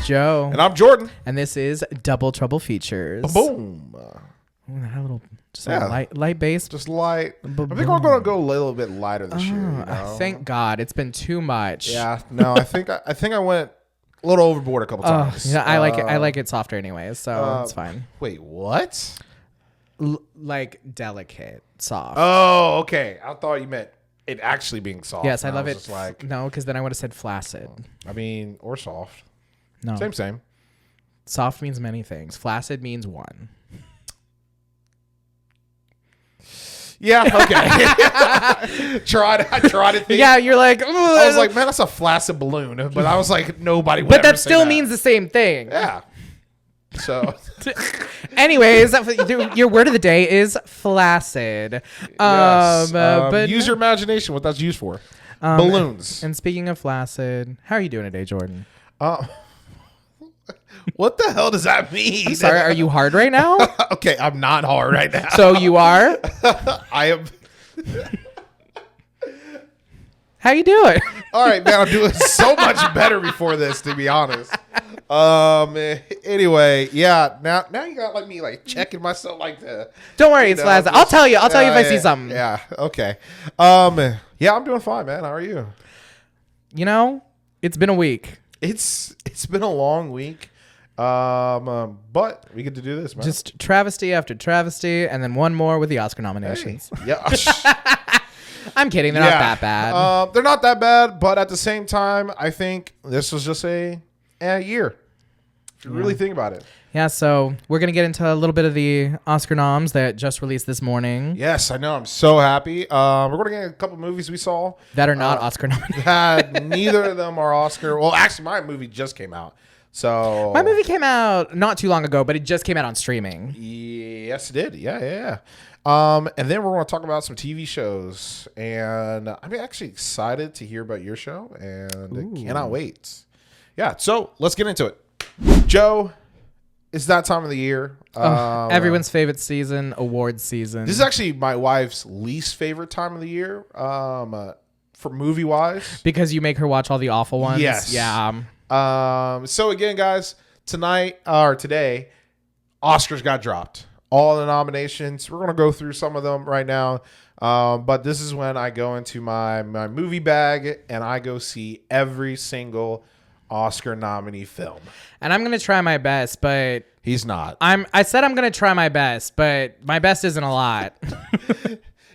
Joe. And I'm Jordan. And this is Double Trouble Features. Boom. Ooh, that little, just a light bass. Just light. I think we're going to go a little bit lighter this year. You know? Thank God. It's been too much. Yeah. No, I think I went a little overboard a couple times. Yeah, I like it. I like it softer anyways, so it's fine. Wait, what? Like delicate, soft. Oh, okay. I thought you meant it actually being soft. Yes, I love it. Just like, no, because then I would have said flaccid. I mean, or soft. No. Same. Soft means many things. Flaccid means one. Yeah, okay. I tried to think. Yeah, you're like, ugh. I was like, man, that's a flaccid balloon. But I was like, nobody would But ever that say still that. means the same thing. Yeah. So. Anyways, your word of the day is flaccid. Yes. But use your imagination, what that's used for. Balloons. And speaking of flaccid, how are you doing today, Jordan? What the hell does that mean? I'm sorry, are you hard right now? Okay, I'm not hard right now. So you are? I am. How you doing? All right, man, I'm doing so much better before this, to be honest. Anyway, yeah. Now you got like me like checking myself like the. Don't worry, it's flaccid. I'll tell you if I see something. Yeah. Okay. Yeah, I'm doing fine, man. How are you? You know, it's been a week. It's been a long week. But we get to do this, man. Just travesty after travesty, and then one more with the Oscar nominations. Hey. Yeah. I'm kidding. They're not that bad. They're not that bad, but at the same time, I think this was just a year. If you really think about it. Yeah, so we're going to get into a little bit of the Oscar noms that just released this morning. Yes, I know. I'm so happy. We're going to get a couple movies we saw. That are not Oscar nominated. That neither of them are Oscar. Well, actually, my movie just came out. So my movie came out not too long ago, but it just came out on streaming. Yes, it did. Yeah. And then we're going to talk about some TV shows. And I'm actually excited to hear about your show. And cannot wait. Yeah, so let's get into it. Joe, it's that time of the year. Everyone's favorite season, awards season. This is actually my wife's least favorite time of the year for movie-wise. Because you make her watch all the awful ones? Yes. Yeah. So again, guys, today, Oscars got dropped. All the nominations. We're going to go through some of them right now. But this is when I go into my movie bag and I go see every single Oscar nominee film. And I'm going to try my best, but he's not. I said I'm going to try my best, but my best isn't a lot.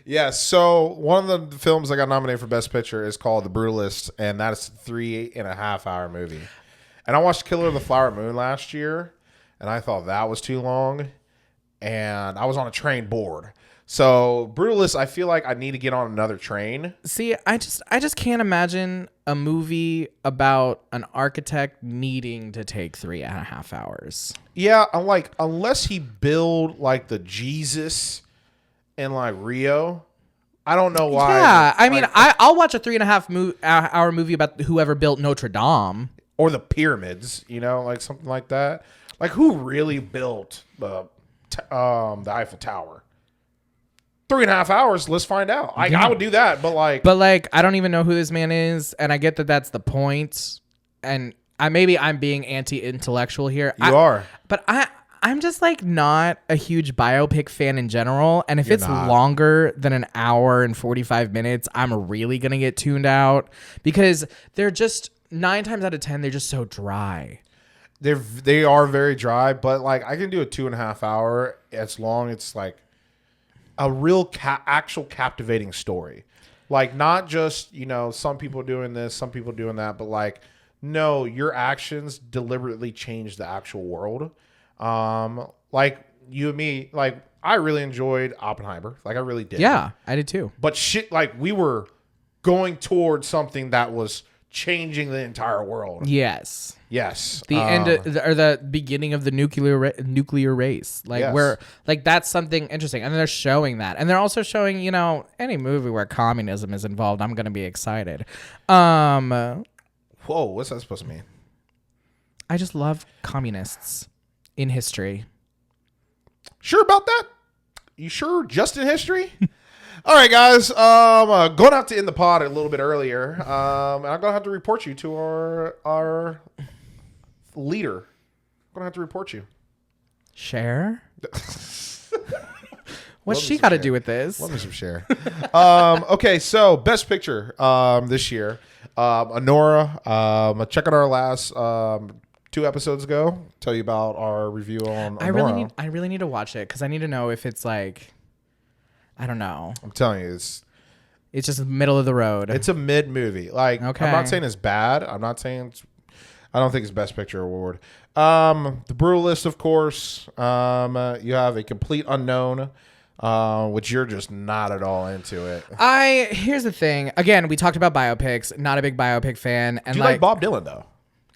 Yeah, so one of the films that got nominated for Best Picture is called The Brutalist, and that is a 3.5-hour movie. And I watched Killer of the Flower Moon last year, and I thought that was too long, and I was on a train bored. So Brutalist, I feel like I need to get on another train. See, I just can't imagine a movie about an architect needing to take 3.5 hours. Yeah, I'm like, unless he build like the Jesus in like Rio, I don't know why. Yeah, I mean, I'll watch a 3.5-hour movie about whoever built Notre Dame or the pyramids, like something like that. Like, who really built the Eiffel Tower? 3.5 hours. Let's find out. I would do that, but I don't even know who this man is, and I get that that's the point. And maybe I'm being anti-intellectual here. You are, but I'm just like not a huge biopic fan in general. And if it's longer than an hour and 45 minutes, I'm really going to get tuned out because they're just 9 times out of 10, they're just so dry. They are very dry, but like I can do a 2.5 hour as long. It's like a real actual captivating story. Like not just, some people doing this, some people doing that, but like, no, your actions deliberately change the actual world. Like you and me, like I really enjoyed Oppenheimer. Like I really did. Yeah, I did too. But shit, like we were going towards something that was changing the entire world. Yes. The end or the beginning of the nuclear race. Like yes. where like that's something interesting. And they're showing that. And they're also showing, any movie where communism is involved, I'm going to be excited. Whoa, what's that supposed to mean? I just love communists in history. Sure about that? You sure just in history? All right, guys. Going to have to end the pod a little bit earlier. I'm going to have to report you to our leader. I'm gonna have to report you. Cher? What's she got to do with this? Love me some Cher. Okay, so best picture this year. Anora. Check out our last 2 episodes ago. Tell you about our review on Anora. I really need to watch it because I need to know if it's like, I don't know. I'm telling you, it's just middle of the road. It's a mid movie. Like, okay. I'm not saying it's bad. I don't think it's best picture award. The Brutalist, of course. You have A Complete Unknown, which you're just not at all into it. Here's the thing. Again, we talked about biopics. Not a big biopic fan. And do you like Bob Dylan though?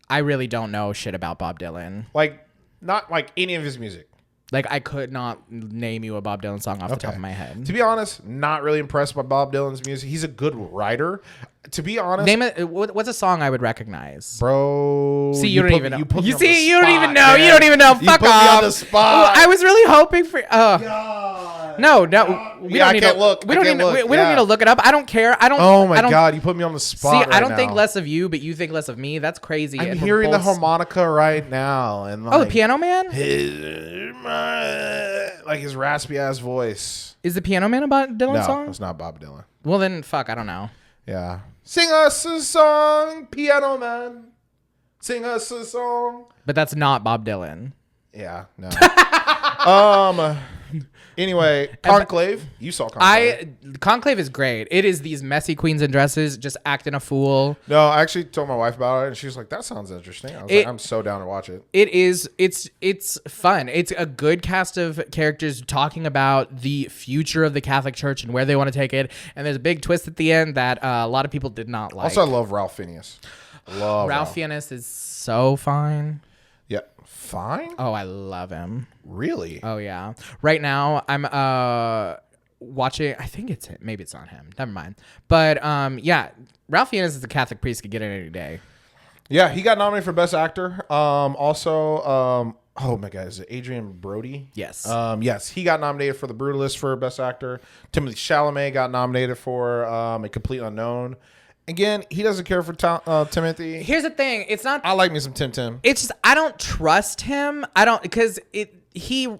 I really don't know shit about Bob Dylan. Like, not like any of his music. Like, I could not name you a Bob Dylan song off the top of my head. To be honest, not really impressed by Bob Dylan's music. He's a good writer. To be honest, name it. What's a song I would recognize, bro? See, you don't even know. You don't even know. Man. You don't even know. Fuck off. You put me on the spot. I was really hoping for. No. We don't need to look. We don't need to look it up. I don't care. I don't. Oh my god, you put me on the spot. See, I don't think less of you, but you think less of me. That's crazy. I'm hearing the harmonica right now, and like, the Piano Man. His raspy ass voice. Is the Piano Man a Bob Dylan song? No, it's not Bob Dylan. Well then, fuck. I don't know. Yeah. Sing us a song, Piano Man. Sing us a song. But that's not Bob Dylan. Yeah, no. Anyway, Conclave. You saw Conclave. Conclave is great. It is these messy queens in dresses just acting a fool. No, I actually told my wife about it, and she was like, that sounds interesting. I was like, I'm so down to watch it. It is. It's fun. It's a good cast of characters talking about the future of the Catholic Church and where they want to take it. And there's a big twist at the end that a lot of people did not like. Also, I love Ralph Fiennes. Ralph Fiennes is so fine. Yeah. Fine? Oh, I love him. Really? Oh, yeah. Right now, I'm watching. I think it's him. Maybe it's not him. Never mind. But yeah, Ralph Fiennes is a Catholic priest. Could get it any day. Yeah, he got nominated for Best Actor. Oh my God, is it Adrian Brody? Yes. Yes, he got nominated for The Brutalist for Best Actor. Timothy Chalamet got nominated for A Complete Unknown. Again, he doesn't care for Timothy. Here's the thing. It's not. I like me some Tim. It's just I don't trust him. I don't because he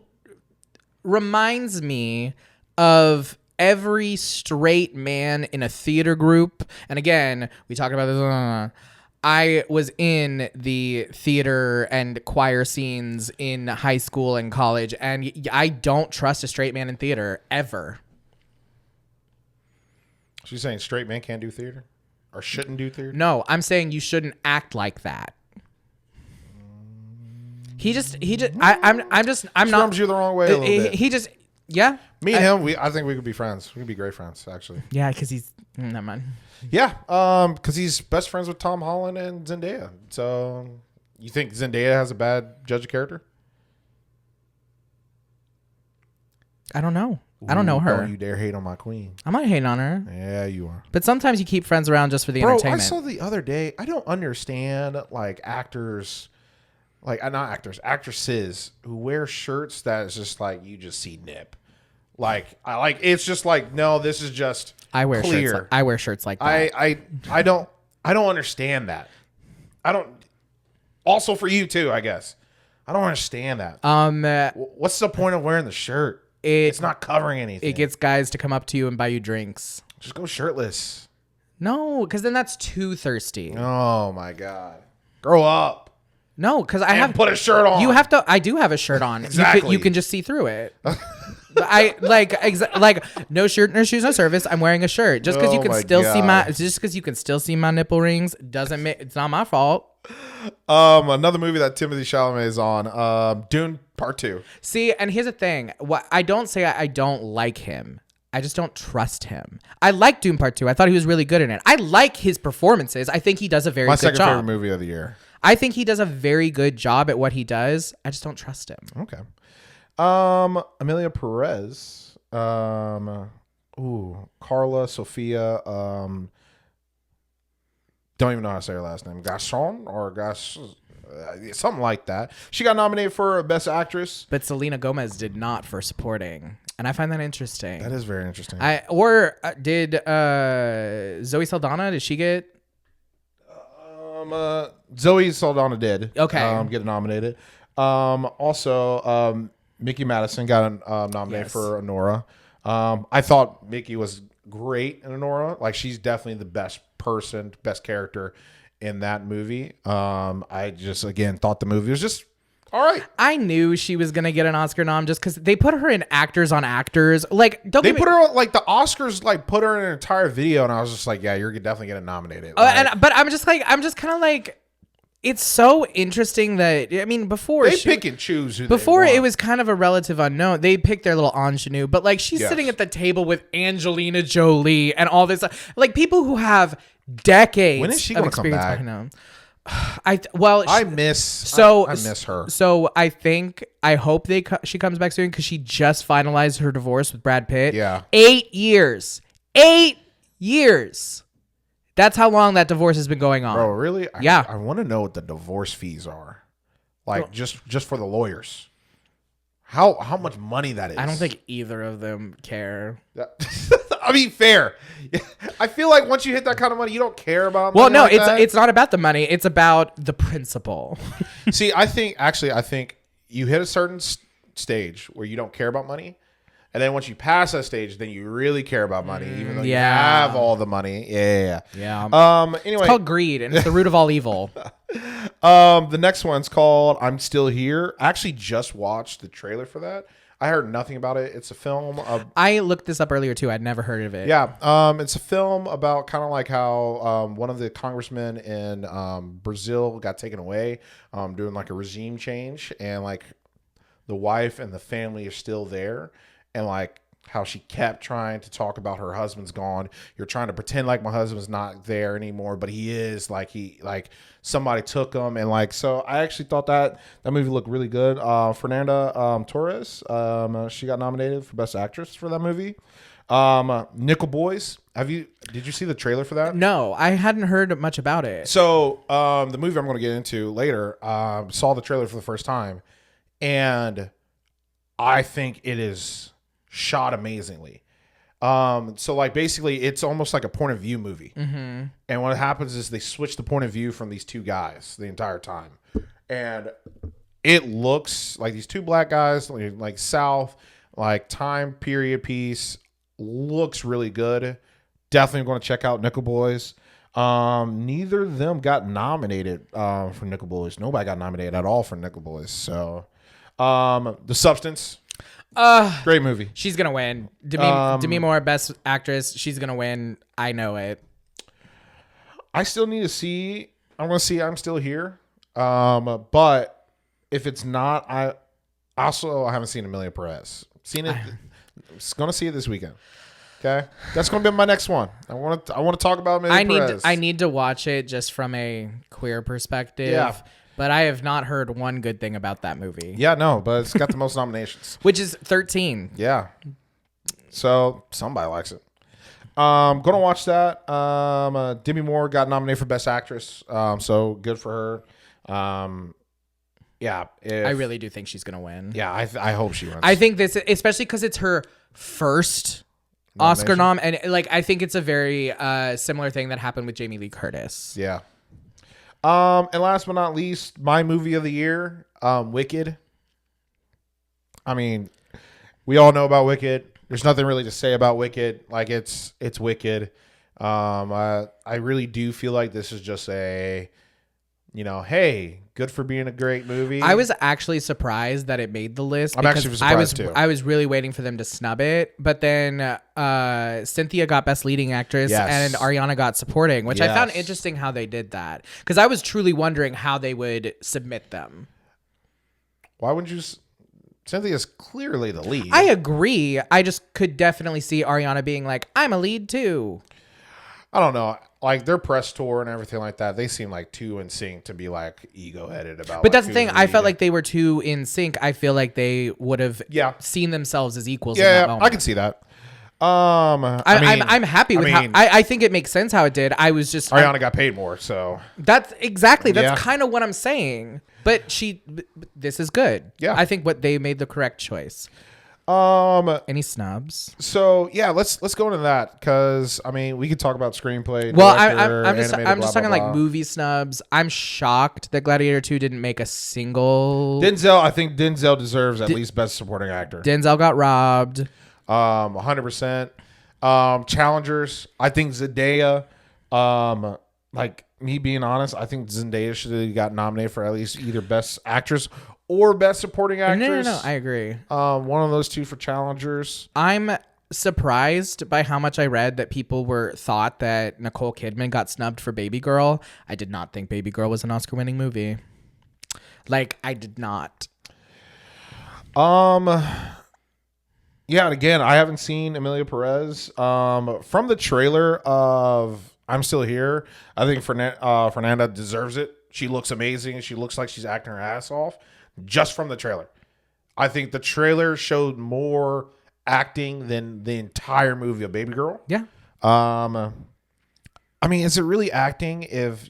reminds me of every straight man in a theater group. And again, we talked about this. I was in the theater and choir scenes in high school and college, and I don't trust a straight man in theater ever. She's saying straight men can't do theater? Or shouldn't do theater? No, I'm saying you shouldn't act like that. I'm not. Rubs you the wrong way a little bit. He just, yeah. Me and him, I think we could be friends. We could be great friends, actually. Yeah, because he's, never mind. Yeah, because he's best friends with Tom Holland and Zendaya. So, you think Zendaya has a bad judge of character? I don't know. I don't know her. Don't you dare hate on my queen. I'm not hating on her. Yeah, you are. But sometimes you keep friends around just for the entertainment. I saw the other day, I don't understand like actors, like not actors, actresses who wear shirts that is just like you just see nip. Like it's just like, no, this is just clear. I wear shirts like that. I don't understand that. I don't. Also for you too, I guess. I don't understand that. What's the point of wearing the shirt? It's not covering anything. It gets guys to come up to you and buy you drinks. Just go shirtless. No, because then that's too thirsty. Oh my God. Grow up. No, because put a shirt on. You have to. I do have a shirt on. Exactly. You can just see through it. I like no shirt, no shoes, no service. I'm wearing a shirt just because you can still see my nipple rings. It's not my fault. Another movie that Timothy Chalamet is on, Dune Part 2. See, and here's the thing. What I don't say I don't like him. I just don't trust him. I like Dune Part 2. I thought he was really good in it. I like his performances. I think he does a very good job. My second favorite movie of the year. I think he does a very good job at what he does. I just don't trust him. Okay. Amelia Perez. Carla Sofia. Don't even know how to say her last name. Gaston or something like that. She got nominated for Best Actress. But Selena Gomez did not for supporting. And I find that interesting. That is very interesting. Did Zoe Saldana, did she get? Zoe Saldana did. Okay. Get nominated. Also, Mickey Madison got nominated for Honora. I thought Mickey was great in Honora. Like, she's definitely the best character in that movie. I just, again, thought the movie was just all right. I knew she was gonna get an Oscar nom just because they put her in actors on actors. Like, They put her like the Oscars like put her in an entire video, and I was just like, yeah, you're definitely getting nominated. But I'm just kind of like, it's so interesting that before they pick and choose. Before it was kind of a relative unknown. They picked their little ingenue, but like she's sitting at the table with Angelina Jolie and all this, like people who have decades. When is she of going to come back? I know. I miss her. So I hope she comes back soon because she just finalized her divorce with Brad Pitt. Yeah, 8 years. 8 years. That's how long that divorce has been going on. Bro, really? Yeah. I want to know what the divorce fees are. Like, just for the lawyers. How much money that is. I don't think either of them care. I mean, fair. I feel like once you hit that kind of money, you don't care about money. Well, no, like it's not about the money. It's about the principle. See, I think you hit a certain stage where you don't care about money. And then once you pass that stage, then you really care about money, even though you have all the money. Yeah. Anyway, it's called greed, and it's the root of all evil. The next one's called "I'm Still Here." I actually just watched the trailer for that. I heard nothing about it. It's a film. I looked this up earlier too. I'd never heard of it. Yeah. It's a film about kind of like how one of the congressmen in Brazil got taken away, doing like a regime change, and like the wife and the family are still there. And like how she kept trying to talk about her husband's gone. You're trying to pretend like my husband's not there anymore, but he is. Like somebody took him, and like so. I actually thought that movie looked really good. Fernanda Torres, she got nominated for Best Actress for that movie. Nickel Boys. Did you see the trailer for that? No, I hadn't heard much about it. So the movie I'm going to get into later. Saw the trailer for the first time, and I think it is shot amazingly. So like basically it's almost like a point of view movie. Mm-hmm. And what happens is they switch the point of view from these two guys the entire time. And it looks like these two black guys, like South, like time period piece, looks really good. Definitely going to check out Nickel Boys. Neither of them got nominated for Nickel Boys. Nobody got nominated at all for Nickel Boys. So The Substance. Great movie. She's gonna win. Demi Moore, Best Actress. She's gonna win. I know it. I still need to see. I'm gonna see. I'm Still Here. But if it's not, I haven't seen Amelia Perez. Seen it. Gonna see it this weekend. Okay, that's gonna be my next one. I want to talk about Amelia Perez. I need to watch it just from a queer perspective. Yeah. But I have not heard one good thing about that movie. Yeah, no, but it's got the most nominations. Which is 13. Yeah. So somebody likes it. Gonna watch that. Demi Moore got nominated for Best Actress. So good for her. Yeah. I really do think she's gonna win. Yeah, I hope she wins. I think this, especially because it's her first Oscar nom, and like I think it's a very similar thing that happened with Jamie Lee Curtis. Yeah. And last but not least, my movie of the year, Wicked. I mean, we all know about Wicked. There's nothing really to say about Wicked. Like it's Wicked. I really do feel like this is just a, hey, good for being a great movie. I was actually surprised that it made the list. I'm actually surprised too. I was really waiting for them to snub it, but then Cynthia got Best Leading Actress and Ariana got Supporting, which I found interesting how they did that, because I was truly wondering how they would submit them. Why wouldn't you? Cynthia's clearly the lead. I agree. I just could definitely see Ariana being like, I'm a lead too. I don't know. Like their press tour and everything like that, they seem like too in sync to be like ego headed about. But that's the thing. I felt like they were too in sync. I feel like they would have seen themselves as equals. Yeah, in that moment. I can see that. I'm happy with how I think it makes sense how it did. I was just Ariana got paid more, so that's kind of what I'm saying. But this is good. Yeah, I think they made the correct choice. Any snubs? So yeah, let's go into that because I mean we could talk about screenplay. Well, director, I'm just blah, talking blah, like movie snubs. I'm shocked that Gladiator 2 didn't make a single. Denzel. I think Denzel deserves at least Best Supporting Actor. Denzel got robbed. 100%. Challengers. I think Zendaya. Like me being honest, I think Zendaya should have got nominated for at least either Best Actress or Best Supporting Actress. No, I agree. One of those two for Challengers. I'm surprised by how much I read that people thought that Nicole Kidman got snubbed for Baby Girl. I did not think Baby Girl was an Oscar-winning movie. Like, I did not. Yeah, and again, I haven't seen Emilia Perez. From the trailer of I'm Still Here, I think Fernanda deserves it. She looks amazing. She looks like she's acting her ass off just from the trailer. I think the trailer showed more acting than the entire movie of Baby Girl. Yeah. I mean, is it really acting if,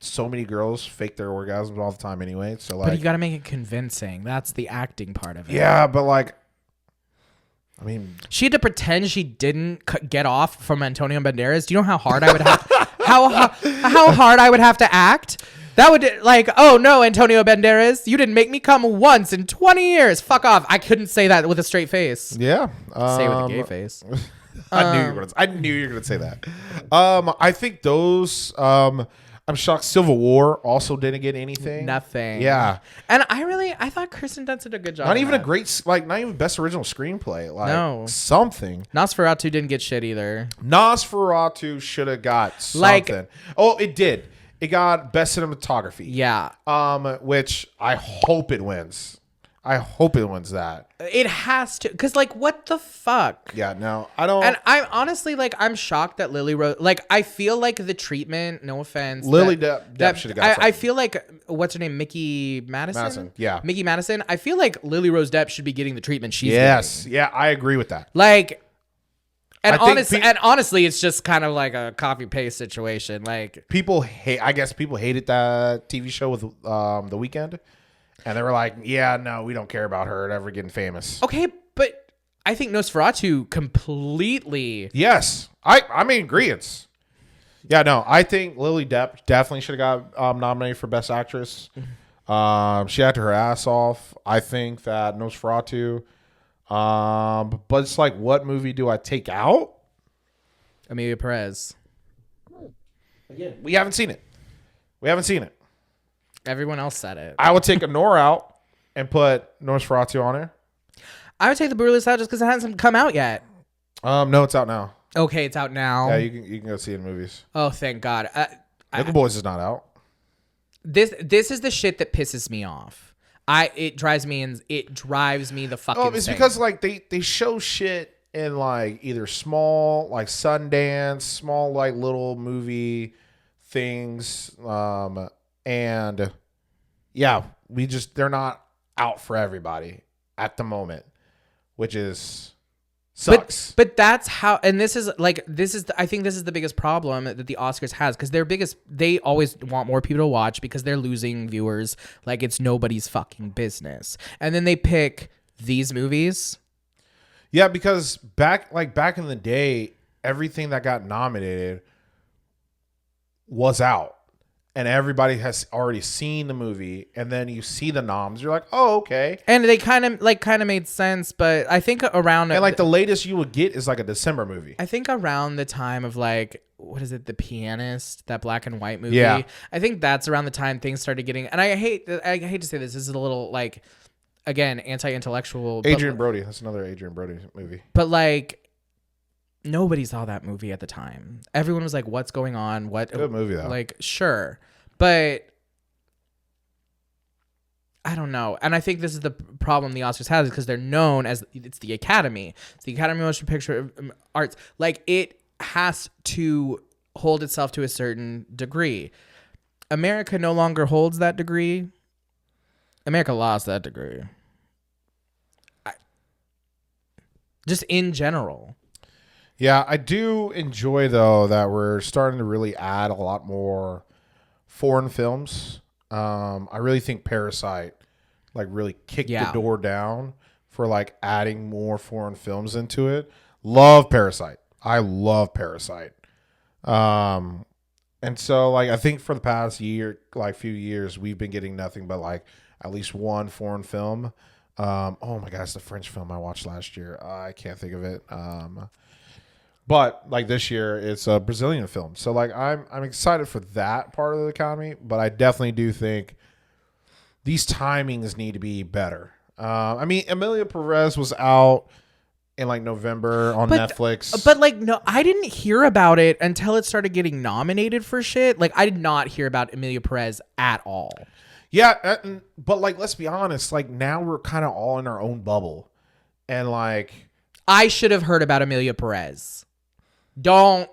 so many girls fake their orgasms all the time anyway? So like, but you got to make it convincing. That's the acting part of it. Yeah, but like, I mean, she had to pretend she didn't get off from Antonio Banderas. Do you know how hard I would have how hard I would have to act? That would oh no, Antonio Banderas, you didn't make me come once in 20 years. Fuck off. I couldn't say that with a straight face. Yeah. Say it with a gay face. I knew you were gonna say that. I think those I'm shocked Civil War also didn't get anything. Nothing. Yeah. And I thought Kristen Dunst did a good job. Not even a great, not even best original screenplay. Like, no. Something. Nosferatu didn't get shit either. Nosferatu should have got something. It did. It got best cinematography. Yeah. Which I hope it wins. I hope it wins that. It has to, because what the fuck? Yeah, no, I don't. And I'm honestly I'm shocked that Lily Rose. I feel like the treatment. No offense, Lily Depp should have got. I feel like what's her name, Mickey Madison. Yeah, Mickey Madison. I feel like Lily Rose Depp should be getting the treatment she's getting. Yeah, I agree with that. Honestly, it's just kind of like a copy paste situation. People hate. I guess people hated that TV show with The Weeknd. And they were like, yeah, no, we don't care about her ever getting famous. Okay, but I think Nosferatu completely... Yes. I'm in agreement. Yeah, no, I think Lily Depp definitely should have got nominated for Best Actress. She acted her ass off. I think that Nosferatu... but it's what movie do I take out? Emilia Perez. Again, we haven't seen it. Everyone else said it. I would take Honor out and put Nosferatu on there. I would take The Brutalist out just because it hasn't come out yet. No, it's out now. Okay, it's out now. Yeah, you can go see it in movies. Oh, thank God. Nickel Boys is not out. This is the shit that pisses me off. It drives me the fucking it's insane. because they show shit in either small Sundance, small little movie things, and yeah, they're not out for everybody at the moment, which is sucks. But that's how, and this is I think this is the biggest problem that the Oscars has, because they always want more people to watch because they're losing viewers. It's nobody's fucking business. And then they pick these movies. Yeah, because back in the day, everything that got nominated was out. And everybody has already seen the movie, and then you see the noms. You're like, oh, okay. And they kind of made sense, but I think around and the latest you would get is a December movie. I think around the time of what is it, The Pianist, that black and white movie. Yeah. I think that's around the time things started getting. And I hate to say this. This is a little again, anti-intellectual. Adrian Brody. That's another Adrian Brody movie. But nobody saw that movie at the time. Everyone was like, what's going on? What good movie though. Sure. But I don't know. And I think this is the problem the Oscars has, because they're known as it's the Academy. It's the Academy of Motion Picture Arts. It has to hold itself to a certain degree. America no longer holds that degree. America lost that degree. Just in general. Yeah, I do enjoy, though, that we're starting to really add a lot more foreign films. I really think Parasite, really kicked the door down for like adding more foreign films into it. Love Parasite. I love Parasite. And so like I think for the past few years, we've been getting nothing but like at least one foreign film. Oh my gosh, the French film I watched last year. I can't think of it. But like this year, it's a Brazilian film. So like I'm excited for that part of the economy, but I definitely do think these timings need to be better. I mean, Emilia Perez was out in like November on Netflix. But like, no, I didn't hear about it until it started getting nominated for shit. Like, I did not hear about Emilia Perez at all. Yeah, but like, let's be honest. Like now we're kind of all in our own bubble, and like I should have heard about Emilia Perez. I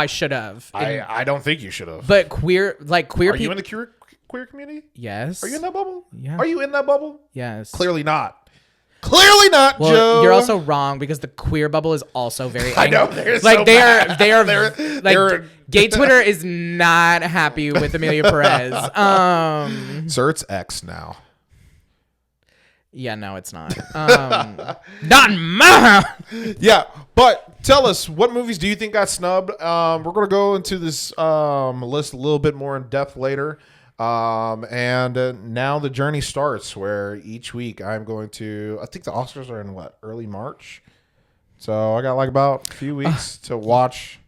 should have. I don't think you should have. But queer people. Are you in the queer community? Yes. Are you in that bubble? Yeah. Are you in that bubble? Yes. Clearly not. Clearly not, well, Joe. You're also wrong because the queer bubble is also very I know. Gay Twitter is not happy with Emilia Perez. Sir, it's X now. Yeah, no, it's not. Not my. Yeah, but tell us, what movies do you think got snubbed? We're gonna go into this list a little bit more in depth later. And now the journey starts where each week I'm going to, I think the Oscars are in early March. So I got like about a few weeks to watch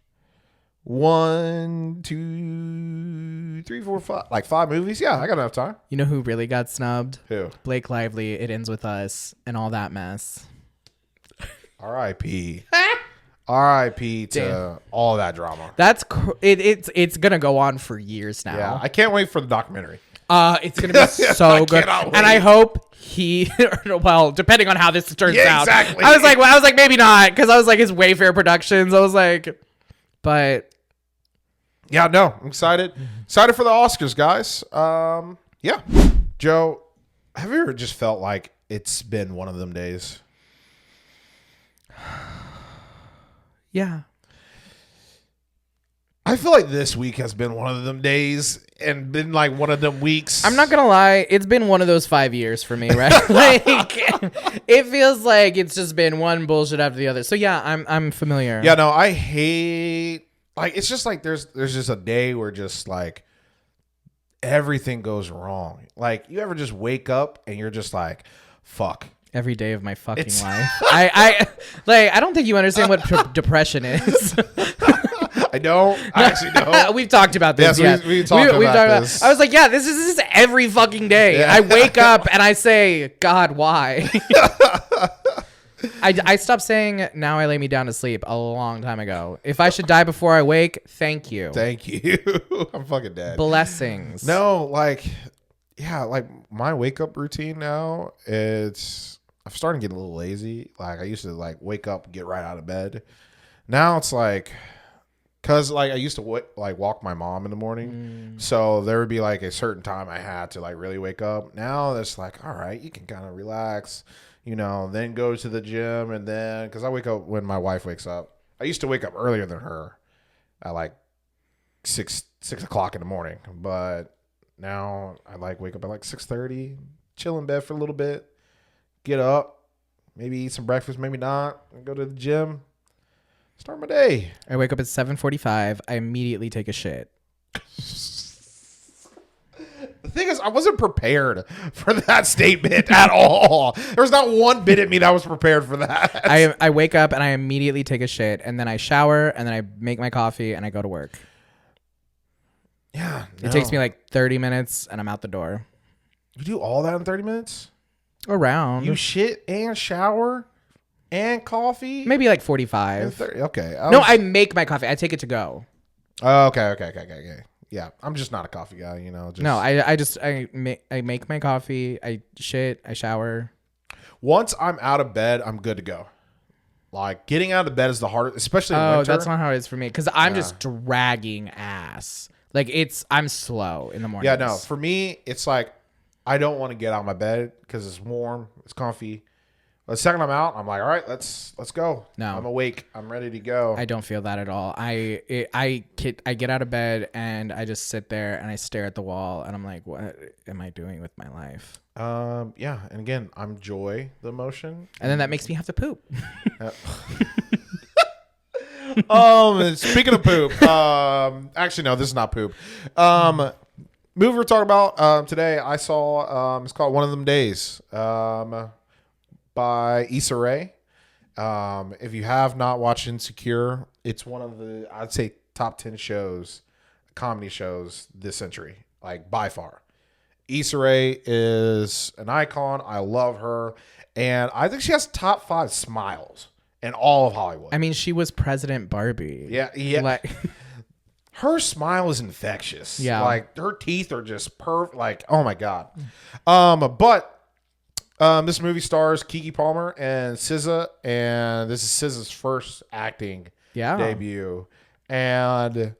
1, 2, 3, 4, 5, like 5 movies. Yeah, I got enough time. You know who really got snubbed? Who? Blake Lively, It Ends With Us, and all that mess. R.I.P. R.I.P. to all that drama. It's gonna go on for years now. Yeah, I can't wait for the documentary. It's gonna be so good, and I hope well, depending on how this turns out. Exactly. I was like, maybe not, because I was like, it's Wayfair Productions. I was like, but yeah, no, I'm excited for the Oscars, guys. Yeah, Joe, have you ever just felt like it's been one of them days? Yeah. I feel like this week has been one of them days and been like one of them weeks. I'm not gonna lie, it's been one of those 5 years for me, right? Like it feels like it's just been one bullshit after the other. So yeah, I'm familiar. Yeah, no, I hate, like, it's just like there's just a day where just like everything goes wrong. Like, you ever just wake up and you're just like, fuck. Every day of my fucking life. I don't think you understand what depression is. I don't. I actually don't. We've talked about this. Yes, yeah. we've talked about this. I was like, yeah, this is every fucking day. Yeah. I wake up and I say, God, why? I stopped saying, now I lay me down to sleep a long time ago. If I should die before I wake, thank you. Thank you. I'm fucking dead. Blessings. No, like, yeah, like my wake up routine now, I'm starting to get a little lazy. Like, I used to like wake up and get right out of bed. Now it's like, cause like I used to walk my mom in the morning, so there would be like a certain time I had to like really wake up. Now it's like, all right, you can kind of relax, then go to the gym, and then because I wake up when my wife wakes up. I used to wake up earlier than her, at like 6 o'clock in the morning, but now I like wake up at like 6:30, chill in bed for a little bit. Get up, maybe eat some breakfast, maybe not, and go to the gym. Start my day. I wake up at 7:45. I immediately take a shit. The thing is, I wasn't prepared for that statement at all. There was not one bit of me that was prepared for that. I wake up and I immediately take a shit, and then I shower, and then I make my coffee, and I go to work. Yeah. It takes me like 30 minutes, and I'm out the door. You do all that in 30 minutes? Around. You shit and shower and coffee? Maybe like 45. Okay. No, I make my coffee. I take it to go. Oh, okay. Yeah, I'm just not a coffee guy, No, I make my coffee. I shit. I shower. Once I'm out of bed, I'm good to go. Like, getting out of bed is the hardest, especially in winter. Oh, that's not how it is for me, because I'm just dragging ass. Like, I'm slow in the morning. Yeah, no. For me, it's like, I don't want to get out of my bed because it's warm, it's comfy. The second I'm out, I'm like, all right, let's go. No. I'm awake. I'm ready to go. I don't feel that at all. I get out of bed and I just sit there and I stare at the wall and I'm like, what am I doing with my life? Yeah, and again, I'm joy the emotion, and then that makes me have to poop. Speaking of poop, actually no, this is not poop. Movie we're talking about today, I saw. It's called One of Them Days. By Issa Rae. If you have not watched Insecure, it's one of the, I'd say, top 10 shows, comedy shows this century, like by far. Issa Rae is an icon. I love her. And I think she has top 5 smiles in all of Hollywood. I mean, she was President Barbie. Yeah. Like, her smile is infectious. Yeah. Like, her teeth are just perfect. Like, oh my God. But this movie stars Keke Palmer and SZA, and this is SZA's first acting debut. And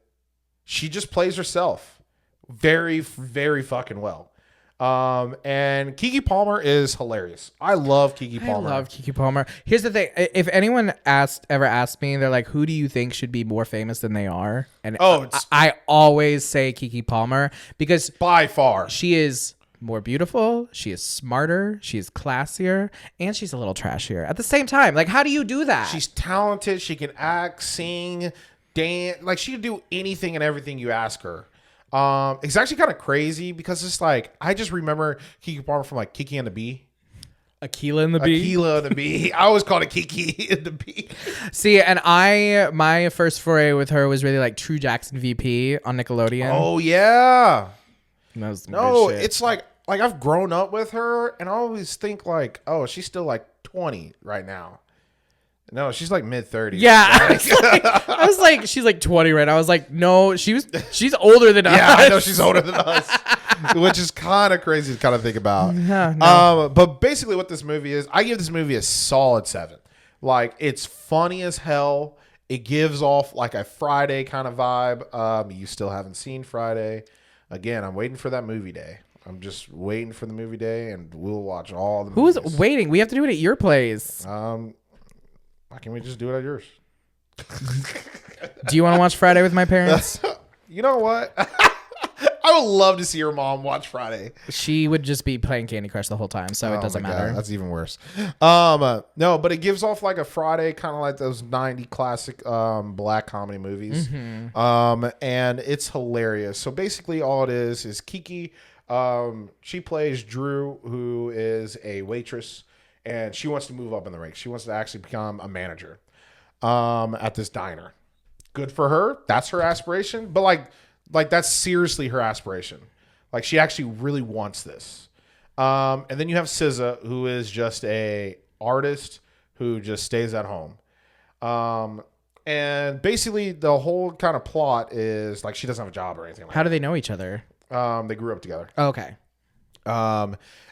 she just plays herself very, very fucking well. And Keke Palmer is hilarious. I love Keke Palmer. I love Keke Palmer. Here's the thing. If anyone ever asked me, they're like, who do you think should be more famous than they are? And I always say Keke Palmer because by far she is more beautiful, she is smarter, she is classier, and she's a little trashier at the same time. Like, how do you do that? She's talented. She can act, sing, dance. Like, she can do anything and everything you ask her. It's actually kind of crazy because it's like, I just remember Keke Palmer from like Kiki and the Bee. Aquila and the Bee. Aquila and the Bee. I always called it Kiki and the Bee. See, and my first foray with her was really like True Jackson VP on Nickelodeon. Oh yeah. No, it's like I've grown up with her, and I always think like, oh, she's still like 20 right now. No, she's like mid-30s. Yeah, I was like, she's like 20 right now. I was like, no, she's older than us. Yeah, I know she's older than us, which is kind of crazy to kind of think about. Yeah, no. But basically, what this movie is, I give this movie a solid 7. Like, it's funny as hell. It gives off like a Friday kind of vibe. You still haven't seen Friday. Again, I'm waiting for that movie day. I'm just waiting for the movie day, and we'll watch all the movies. Who's waiting? We have to do it at your place. Why can't we just do it at yours? Do you want to watch Friday with my parents? You know what? I would love to see your mom watch Friday. She would just be playing Candy Crush the whole time, so it doesn't matter. God, that's even worse. No, but it gives off like a Friday, kind of like those 90 classic black comedy movies. Mm-hmm. And it's hilarious. So basically all it is Keke, she plays Drew, who is a waitress, and she wants to move up in the ranks. She wants to actually become a manager at this diner. Good for her. That's her aspiration. But like that's seriously her aspiration. Like, she actually really wants this. And then you have SZA, who is just a artist who just stays at home. And basically the whole kind of plot is like, she doesn't have a job or anything like that. How do they know each other? They grew up together. Oh, okay.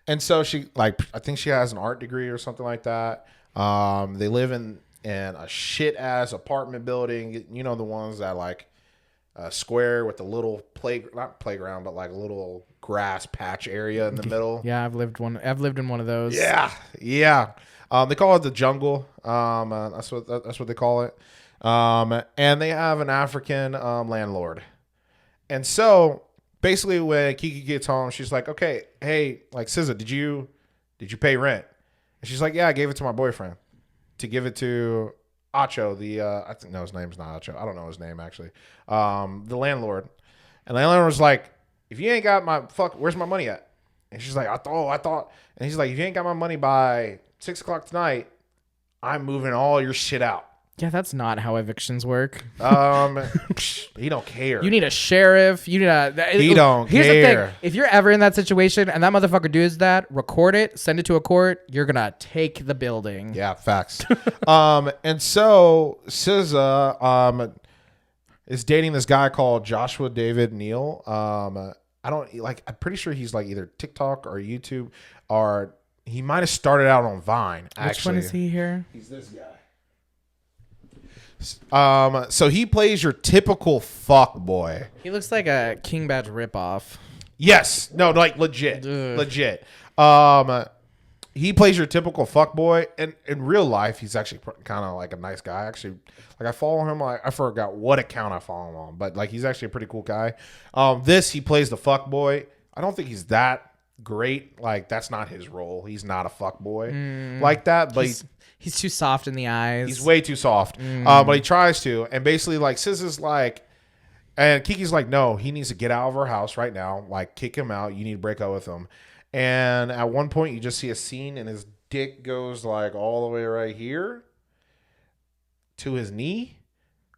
And so she, like, I think she has an art degree or something like that. They live in a shit ass apartment building. You know, the ones that like square with the little not playground, but like a little grass patch area in the middle. Yeah, I've lived in one of those. Yeah. They call it the jungle. That's what they call it. And they have an African landlord. And so basically, when Keke gets home, she's like, "Okay, hey, like SZA, did you pay rent?" And she's like, "Yeah, I gave it to my boyfriend to give it to Acho, I think no, his name's not Acho. I don't know his name actually. The landlord." And the landlord was like, "If you ain't got my where's my money at?" And she's like, I thought. And he's like, "If you ain't got my money by 6 o'clock tonight, I'm moving all your shit out." Yeah, that's not how evictions work. He don't care. You need a sheriff. You need He don't Here's care. the thing. If you're ever in that situation and that motherfucker does that, record it, send it to a court. You're going to take the building. Yeah, facts. And so SZA is dating this guy called Joshua David Neal. I'm pretty sure he's like either TikTok or YouTube, or he might have started out on Vine. Which one is he here? He's this guy. So he plays your typical fuck boy. He looks like a King Badge ripoff. Yes. No, like legit. Ugh. Legit. he plays your typical fuckboy, and in real life, he's actually kind of like a nice guy. Actually, like I follow him. Like I forgot what account I follow him on, but like he's actually a pretty cool guy. He plays the fuckboy. I don't think he's that great. Like that's not his role. He's not a fuckboy like that. But he's too soft in the eyes. He's way too soft. But he tries to, and basically like Sis is like, and Kiki's like, no, he needs to get out of our house right now. Like kick him out. You need to break up with him. And at one point, you just see a scene, and his dick goes like all the way right here to his knee,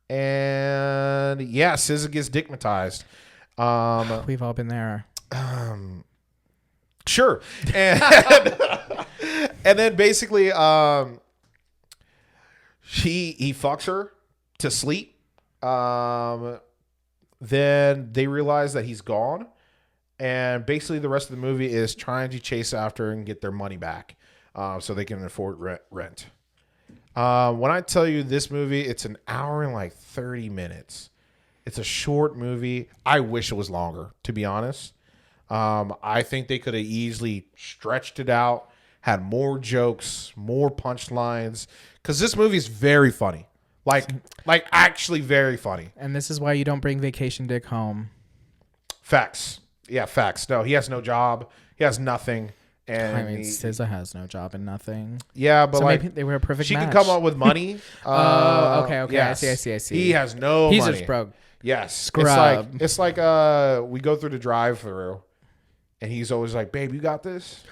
and yeah, SZA gets dickmatized. We've all been there. Sure, and and then basically, he fucks her to sleep. Then they realize that he's gone. And basically the rest of the movie is trying to chase after and get their money back so they can afford rent. When I tell you this movie, it's an hour and like 30 minutes. It's a short movie. I wish it was longer, to be honest. I think they could have easily stretched it out, had more jokes, more punchlines, because this movie is very funny. Like actually very funny. And this is why you don't bring Vacation Dick home. Facts. Yeah, facts. No, he has no job. He has nothing. And I mean, SZA has no job and nothing. Yeah, but so like maybe they were a perfect match. She can come up with money. Okay. Yes. I see. He has no He's money. just broke. Yes. Scrub. It's like we go through the drive-through, and he's always like, "Babe, you got this."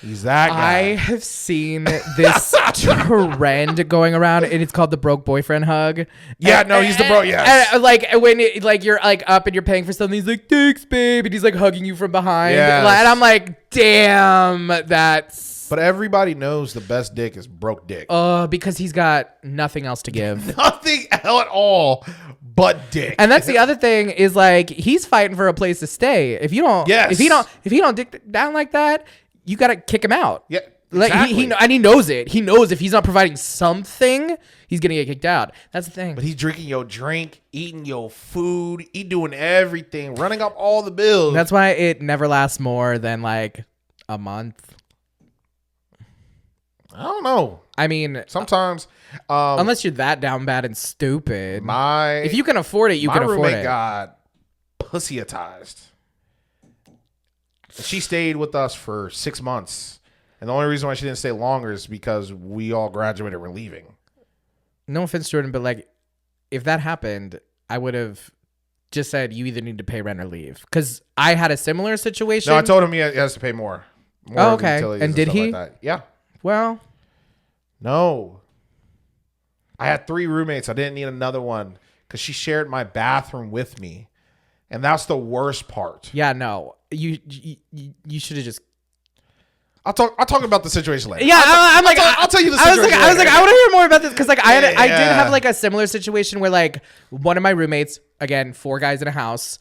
He's that guy. I have seen this trend going around, and it's called the broke boyfriend hug. Yeah, no, he's the bro. Yes. And like when you're like up and you're paying for something, he's like, "Thanks, babe," and he's like hugging you from behind. Yes. And I'm like, "Damn, that's." But everybody knows the best dick is broke dick. Because he's got nothing else to give. Nothing at all but dick. And that's the other thing is like he's fighting for a place to stay. If you don't, if he don't dick down like that, you gotta kick him out. Yeah, like exactly. and he knows it. He knows if he's not providing something, he's gonna get kicked out. That's the thing. But he's drinking your drink, eating your food, he doing everything, running up all the bills. That's why it never lasts more than like a month. I don't know. I mean, sometimes, unless you're that down bad and stupid. If you can afford it, you can afford it. My roommate got pussyatized. She stayed with us for 6 months. And the only reason why she didn't stay longer is because we all graduated. We're leaving. No offense, Jordan, but like, if that happened, I would have just said you either need to pay rent or leave. Because I had a similar situation. No, I told him he has to pay more. Oh, okay. And did he? Like yeah. Well. No. I had 3 roommates. I didn't need another one because she shared my bathroom with me. And that's the worst part. Yeah, no. You should have just. I'll talk about the situation later. Yeah, I'll tell you the situation. I was like, I want to hear more about this because like I did have like a similar situation where like one of my roommates, again, 4 guys in a house,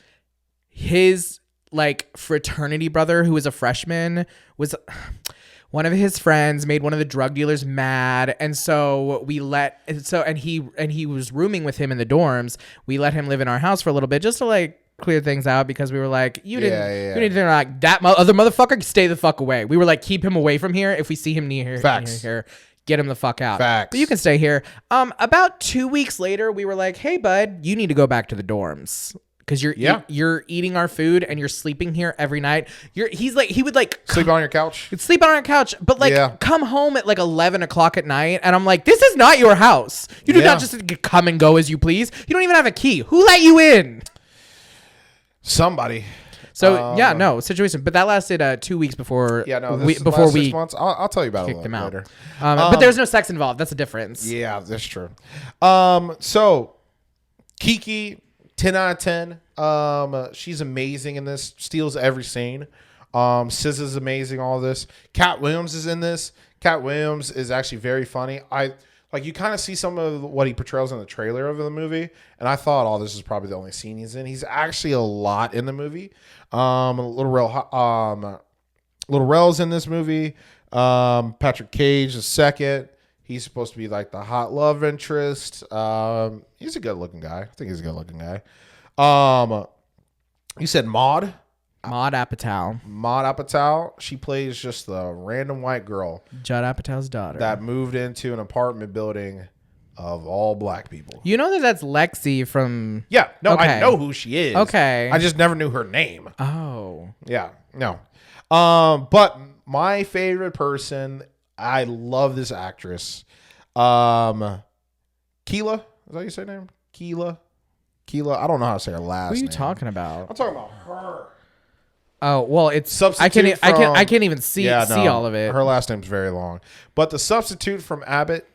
his like fraternity brother who was a freshman was. One of his friends made one of the drug dealers mad, and so he was rooming with him in the dorms. We let him live in our house for a little bit just to like clear things out because we were like, you need to like that other motherfucker stay the fuck away. We were like, keep him away from here. If we see him near here, get him the fuck out. Facts. But you can stay here. About 2 weeks later, we were like, hey bud, you need to go back to the dorms. Because you're eating our food and you're sleeping here every night. He would sleep on your couch. Sleep on our couch, but like come home at like 11 o'clock at night, and I'm like, this is not your house. You do not just come and go as you please. You don't even have a key. Who let you in? Somebody. So no situation, but that lasted 2 weeks before. Yeah, no, before we 6 months. I'll tell you about it later. But there's no sex involved. That's the difference. Yeah, that's true. So Kiki. 10 out of 10. She's amazing in this. Steals every scene. SZA's amazing. All this. Cat Williams is in this. Cat Williams is actually very funny. You kind of see some of what he portrays in the trailer of the movie, and I thought, this is probably the only scene he's in. He's actually a lot in the movie. Little Rel's in this movie. Patrick Cage is second. He's supposed to be like the hot love interest. He's a good looking guy. I think he's a good looking guy. You said Maud? Maud Apatow. Maud Apatow. She plays just the random white girl. Judd Apatow's daughter. That moved into an apartment building of all black people. You know that's Lexi from... Yeah. No, okay. I know who she is. Okay. I just never knew her name. Oh. Yeah. No. But my favorite person, I love this actress. Keela. Is that how you say her name? Keela. I don't know how to say her last name. Who are you talking about? I'm talking about her. Oh, well, it's Substitute I can't even see all of it. Her last name's very long. But the substitute from Abbott,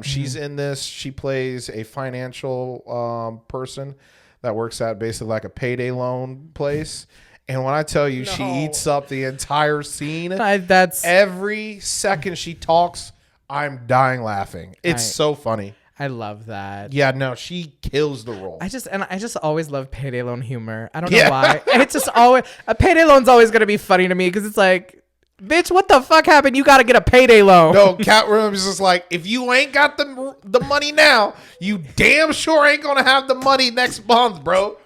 she's in this. She plays a financial person that works at basically like a payday loan place. And when I tell you, she eats up the entire scene. That's every second she talks, I'm dying laughing. It's so funny. I love that. Yeah, no, she kills the role. I just always love payday loan humor. I don't know why. It's just always a payday loan's always gonna be funny to me because it's like, bitch, what the fuck happened? You gotta get a payday loan. No, Catwoman is just like, if you ain't got the money now, you damn sure ain't gonna have the money next month, bro.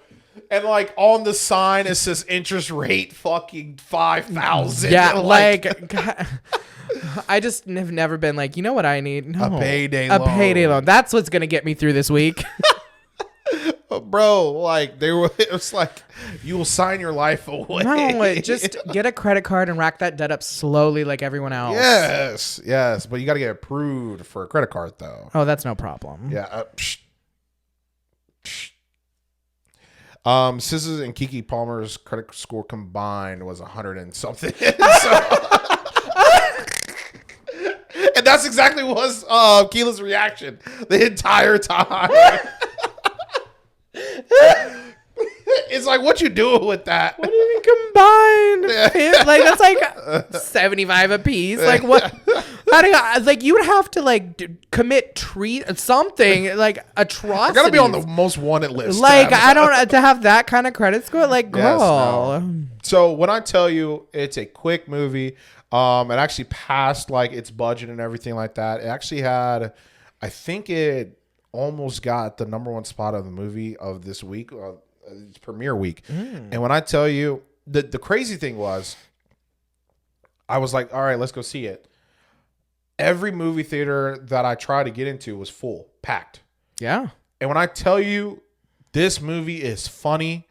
And like on the sign it says interest rate fucking 5,000. Yeah, like God, I just have never been like, you know what I need? No, a payday loan. That's what's gonna get me through this week. Bro, like it was like, you will sign your life away. No, just get a credit card and rack that debt up slowly like everyone else. Yes, but you got to get approved for a credit card though. Oh, that's no problem. Yeah. SZA and Keke Palmer's credit score combined was 100 and something. And that's exactly what was Keela's reaction the entire time. It's like, what you doing with that? What do you mean combined? Like that's like 75 a piece. Like what? How do you, like you would have to like commit something like atrocity. Gotta be on the most wanted list. Like I don't to have that kind of credit score. Like girl. Yes, no. So when I tell you it's a quick movie, it actually passed like its budget and everything like that. It actually had, I think it almost got the #1 spot of the movie of this week, its premiere week. And when I tell you, the crazy thing was, I was like, all right, let's go see it. Every movie theater that I tried to get into was full, packed. Yeah. And when I tell you, this movie is funny,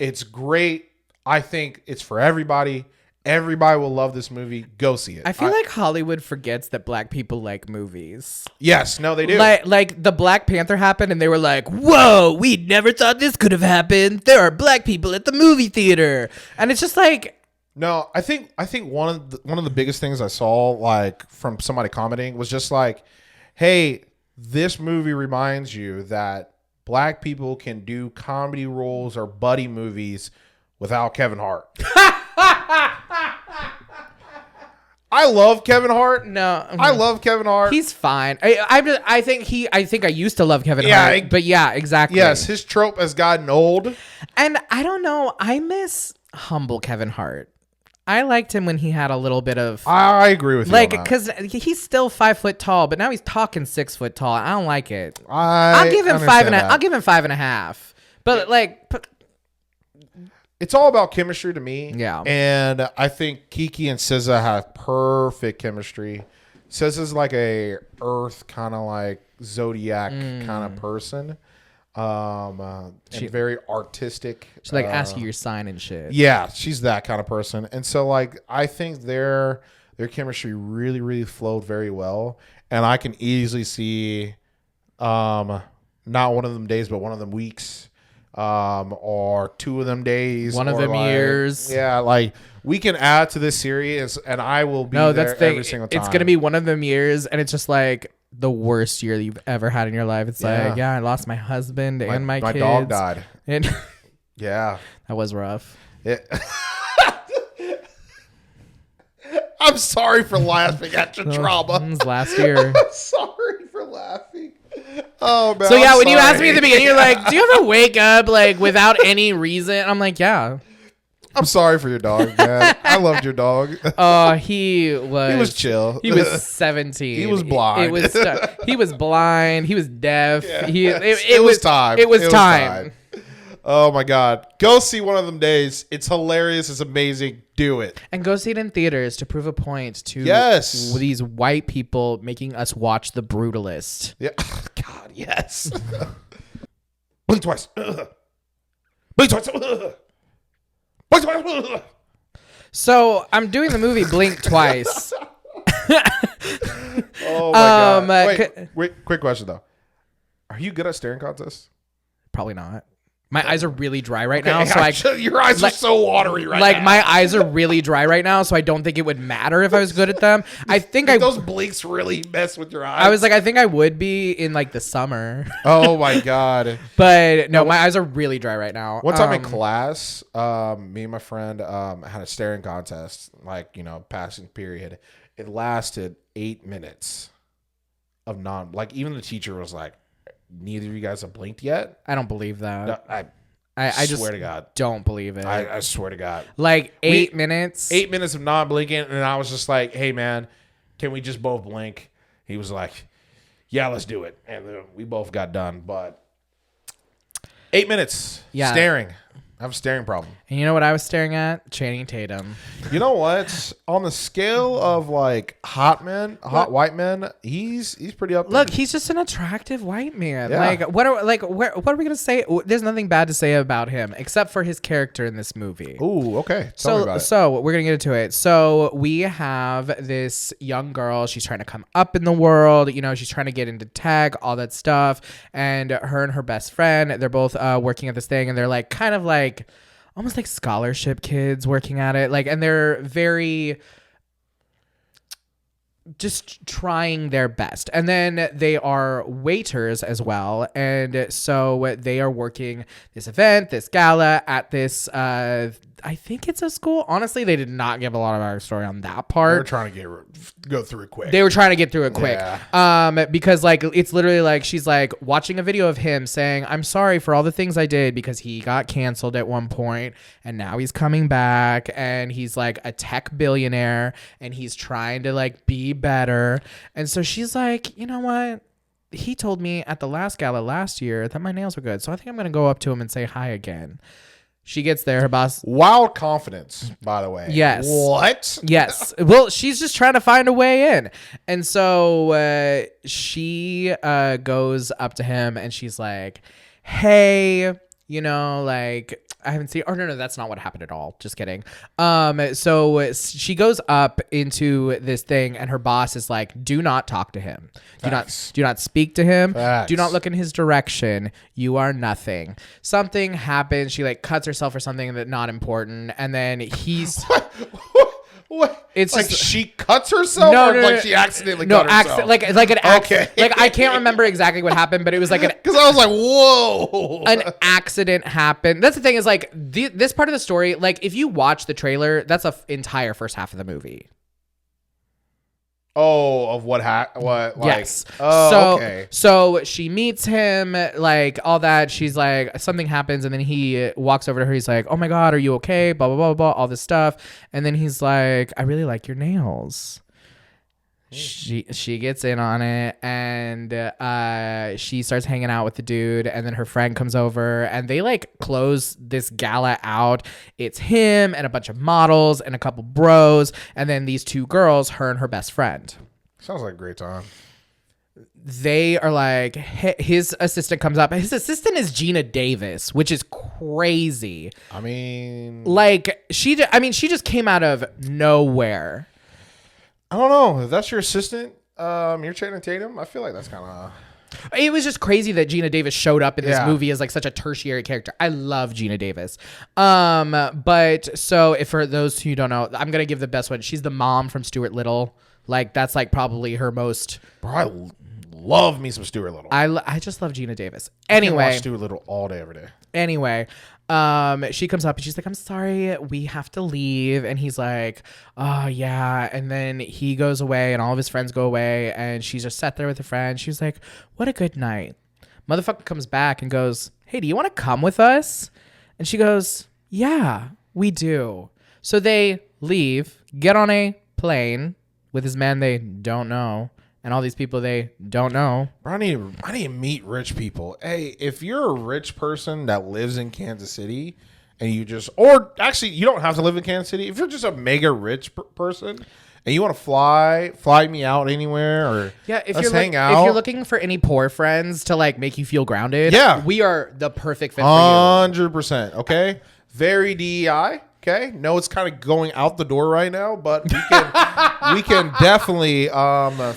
it's great. I think it's for everybody. Everybody will love this movie. Go see it. I feel like Hollywood forgets that black people like movies. Yes, no, they do. Like the Black Panther happened and they were like, whoa, we never thought this could have happened. There are black people at the movie theater. And it's just like... No, I think one of the biggest things I saw like from somebody commenting was just like, hey, this movie reminds you that black people can do comedy roles or buddy movies without Kevin Hart. I love Kevin Hart. No, I love Kevin Hart. He's fine. I think I used to love Kevin Hart. But yeah, exactly. Yes, his trope has gotten old. And I don't know. I miss humble Kevin Hart. I liked him when he had a little bit of. I agree with you. Like, because he's still 5 foot tall, but now he's talking 6 foot tall. I don't like it. I'll give him 5.5. I'll give him 5.5. But like. It's all about chemistry to me. Yeah. And I think Keke and SZA have perfect chemistry. SZA's like a earth kind of like zodiac kind of person. And very artistic. She like ask you your sign and shit. Yeah, she's that kind of person. And so like I think their chemistry really, really flowed very well. And I can easily see not one of them days, but one of them weeks. Or 2 of them days, one of them years. Yeah, like we can add to this series, and I will be there every single time. It's gonna be one of them years, and it's just like the worst year you've ever had in your life. It's like, I lost my husband and my kids. My dog died. And yeah, that was rough. I'm sorry for laughing at your trauma. It was last year. I'm sorry for laughing. Oh man. So yeah, when you asked me at the beginning, you're like, "Do you ever wake up like without any reason?" I'm like, "Yeah." I'm sorry for your dog, man. I loved your dog. He was chill. He was 17. He was blind. He was blind. He was deaf. Yeah. It was time. It was time. Oh my God. Go see One of Them Days. It's hilarious. It's amazing. Do it. And go see it in theaters to prove a point to these white people making us watch The Brutalist. Yeah. God, yes. Blink twice. Blink twice. Blink twice. So I'm doing the movie Blink Twice. Oh my God. Wait, quick question though. Are you good at staring contests? Probably not. My eyes are really dry right now, so your eyes are so watery right now. Like my eyes are really dry right now, so I don't think it would matter if I was good at them. I think those blinks really mess with your eyes. I was like, I think I would be in like the summer. Oh my God. But no, my eyes are really dry right now. One time in class, me and my friend had a staring contest, like, passing period. It lasted 8 minutes of even the teacher was like, neither of you guys have blinked yet. I don't believe that. No, I just swear to God. Don't believe it. I swear to God. Like 8 minutes? 8 minutes of not blinking, and I was just like, hey, man, can we just both blink? He was like, yeah, let's do it. And we both got done, but 8 minutes staring. I have a staring problem. And you know what I was staring at? Channing Tatum. You know what? On the scale of like hot white men, he's pretty up there. Look, he's just an attractive white man. Yeah. Like what are we gonna say? There's nothing bad to say about him except for his character in this movie. Ooh, okay. Tell me about it. So we're gonna get into it. So we have this young girl. She's trying to come up in the world. She's trying to get into tech, all that stuff. And her best friend, they're both working at this thing, and they're like kind of like almost like scholarship kids working at it. Like, and they're very just trying their best. And then they are waiters as well. And so they are working this event, this gala at this, I think it's a school. Honestly, they did not give a lot of our story on that part. They were trying to go through it quick. They were trying to get through it quick. Yeah. Because like, it's literally like, she's like watching a video of him saying, I'm sorry for all the things I did because he got canceled at one point and now he's coming back and he's like a tech billionaire and he's trying to like be better. And so she's like, you know what? He told me at the last gala last year that my nails were good. So I think I'm going to go up to him and say hi again. She gets there. Her boss. Wild confidence, by the way. Yes. What? Yes. Well, she's just trying to find a way in. And so she goes up to him and she's like, hey, like I haven't seen. Oh, no, that's not what happened at all. Just kidding. So she goes up into this thing and her boss is like, do not talk to him. Do not speak to him. Facts. Do not look in his direction. You are nothing. Something happens. She like cuts herself or something that's not important. And then he's... What? It's like just, she cuts herself, or she accidentally cut herself? Like an accident. Okay. Like I can't remember exactly what happened, but it was like because I was like, whoa, an accident happened. That's the thing is like this part of the story. Like if you watch the trailer, that's a entire first half of the movie. Oh, of what? Like, yes. Oh, okay. So she meets him, like all that. She's like, something happens, and then he walks over to her. He's like, "Oh my God, are you okay?" Blah blah blah blah. All this stuff, and then he's like, "I really like your nails." She gets in on it and she starts hanging out with the dude, and then her friend comes over and they like close this gala out. It's him and a bunch of models and a couple bros and then these two girls, her and her best friend. Sounds like a great time. They are like, his assistant comes up. His assistant is Gina Davis, which is crazy. I mean, like she just came out of nowhere. I don't know. If that's your assistant, you're Channing Tatum. I feel like that's kind of... It was just crazy that Gina Davis showed up in this movie as like such a tertiary character. I love Gina Davis. But so if for those who don't know, I'm going to give the best one. She's the mom from Stuart Little. Like that's like probably her most... Bro, I love me some Stuart Little. I just love Gina Davis. Anyway. I can watch Stuart Little all day, every day. Anyway, she comes up and she's like, I'm sorry, we have to leave. And he's like, oh yeah. And then he goes away and all of his friends go away and she's just sat there with her friend. She's like, what a good night. Motherfucker comes back and goes, hey, do you want to come with us? And she goes, yeah, we do. So they leave, get on a plane with this man they don't know, and all these people they don't know. I need to meet rich people. Hey, if you're a rich person that lives in Kansas City and or actually you don't have to live in Kansas City. If you're just a mega rich person and you want to fly me out anywhere, or let's hang out. If you're looking for any poor friends to like make you feel grounded, we are the perfect fit for you. 100%. Okay. Very DEI. Okay. No, it's kind of going out the door right now, but we can definitely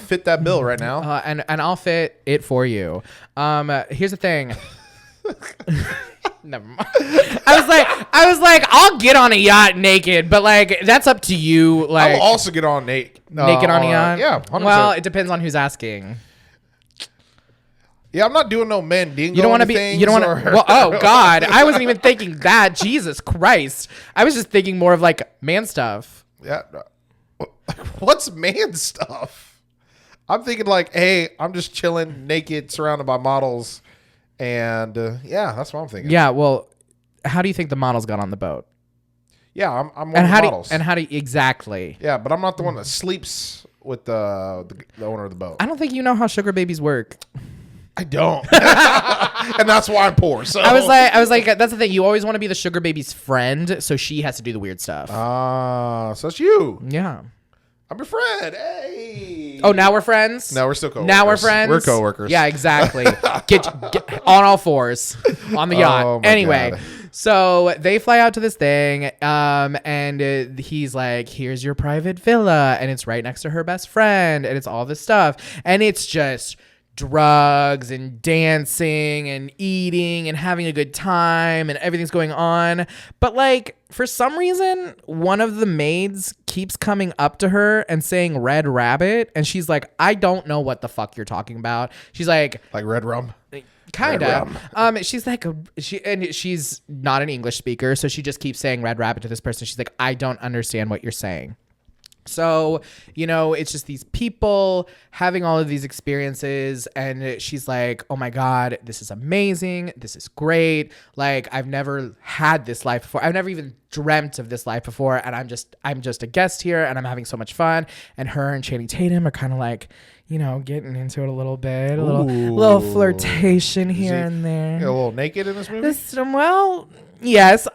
fit that bill right now. And I'll fit it for you. Here's the thing. Never mind. I was like, I'll get on a yacht naked, but like that's up to you. Like, I'll also get on naked on a yacht. Yeah, 100%. Well, it depends on who's asking. Yeah, I'm not doing no Mandingo. You don't want to be. You don't want to. Well, oh God, I wasn't even thinking that. Jesus Christ, I was just thinking more of like man stuff. Yeah, what's man stuff? I'm thinking like, hey, I'm just chilling naked, surrounded by models, and that's what I'm thinking. Yeah, well, how do you think the models got on the boat? Yeah, I'm one of the models. How do you, exactly? Yeah, but I'm not the one that sleeps with the owner of the boat. I don't think you know how sugar babies work. I don't. And that's why I'm poor. So I was like, that's the thing. You always want to be the sugar baby's friend, so she has to do the weird stuff. So it's you. Yeah. I'm your friend. Hey. Oh, now we're friends? No, we're still coworkers. Now we're friends? We're coworkers. Yeah, exactly. get on all fours on the yacht. Oh, my anyway, God. So they fly out to this thing, and he's like, here's your private villa, and it's right next to her best friend, and it's all this stuff, and it's just drugs and dancing and eating and having a good time and everything's going on. But like for some reason, one of the maids keeps coming up to her and saying Red Rabbit, and she's like, I don't know what the fuck you're talking about. She's like Red rum. Kind of. She's like, she's not an English speaker, so she just keeps saying Red Rabbit to this person. She's like, I don't understand what you're saying. So, it's just these people having all of these experiences, and she's like, oh my God, this is amazing. This is great. Like, I've never had this life before. I've never even dreamt of this life before. And I'm just a guest here, and I'm having so much fun. And her and Channing Tatum are kind of like, getting into it a little bit, a little flirtation here and there. A little naked in this movie? Well, yes.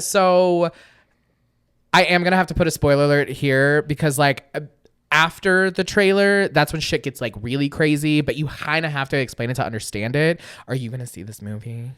So I am going to have to put a spoiler alert here because like after the trailer, that's when shit gets like really crazy, but you kind of have to explain it to understand it. Are you going to see this movie?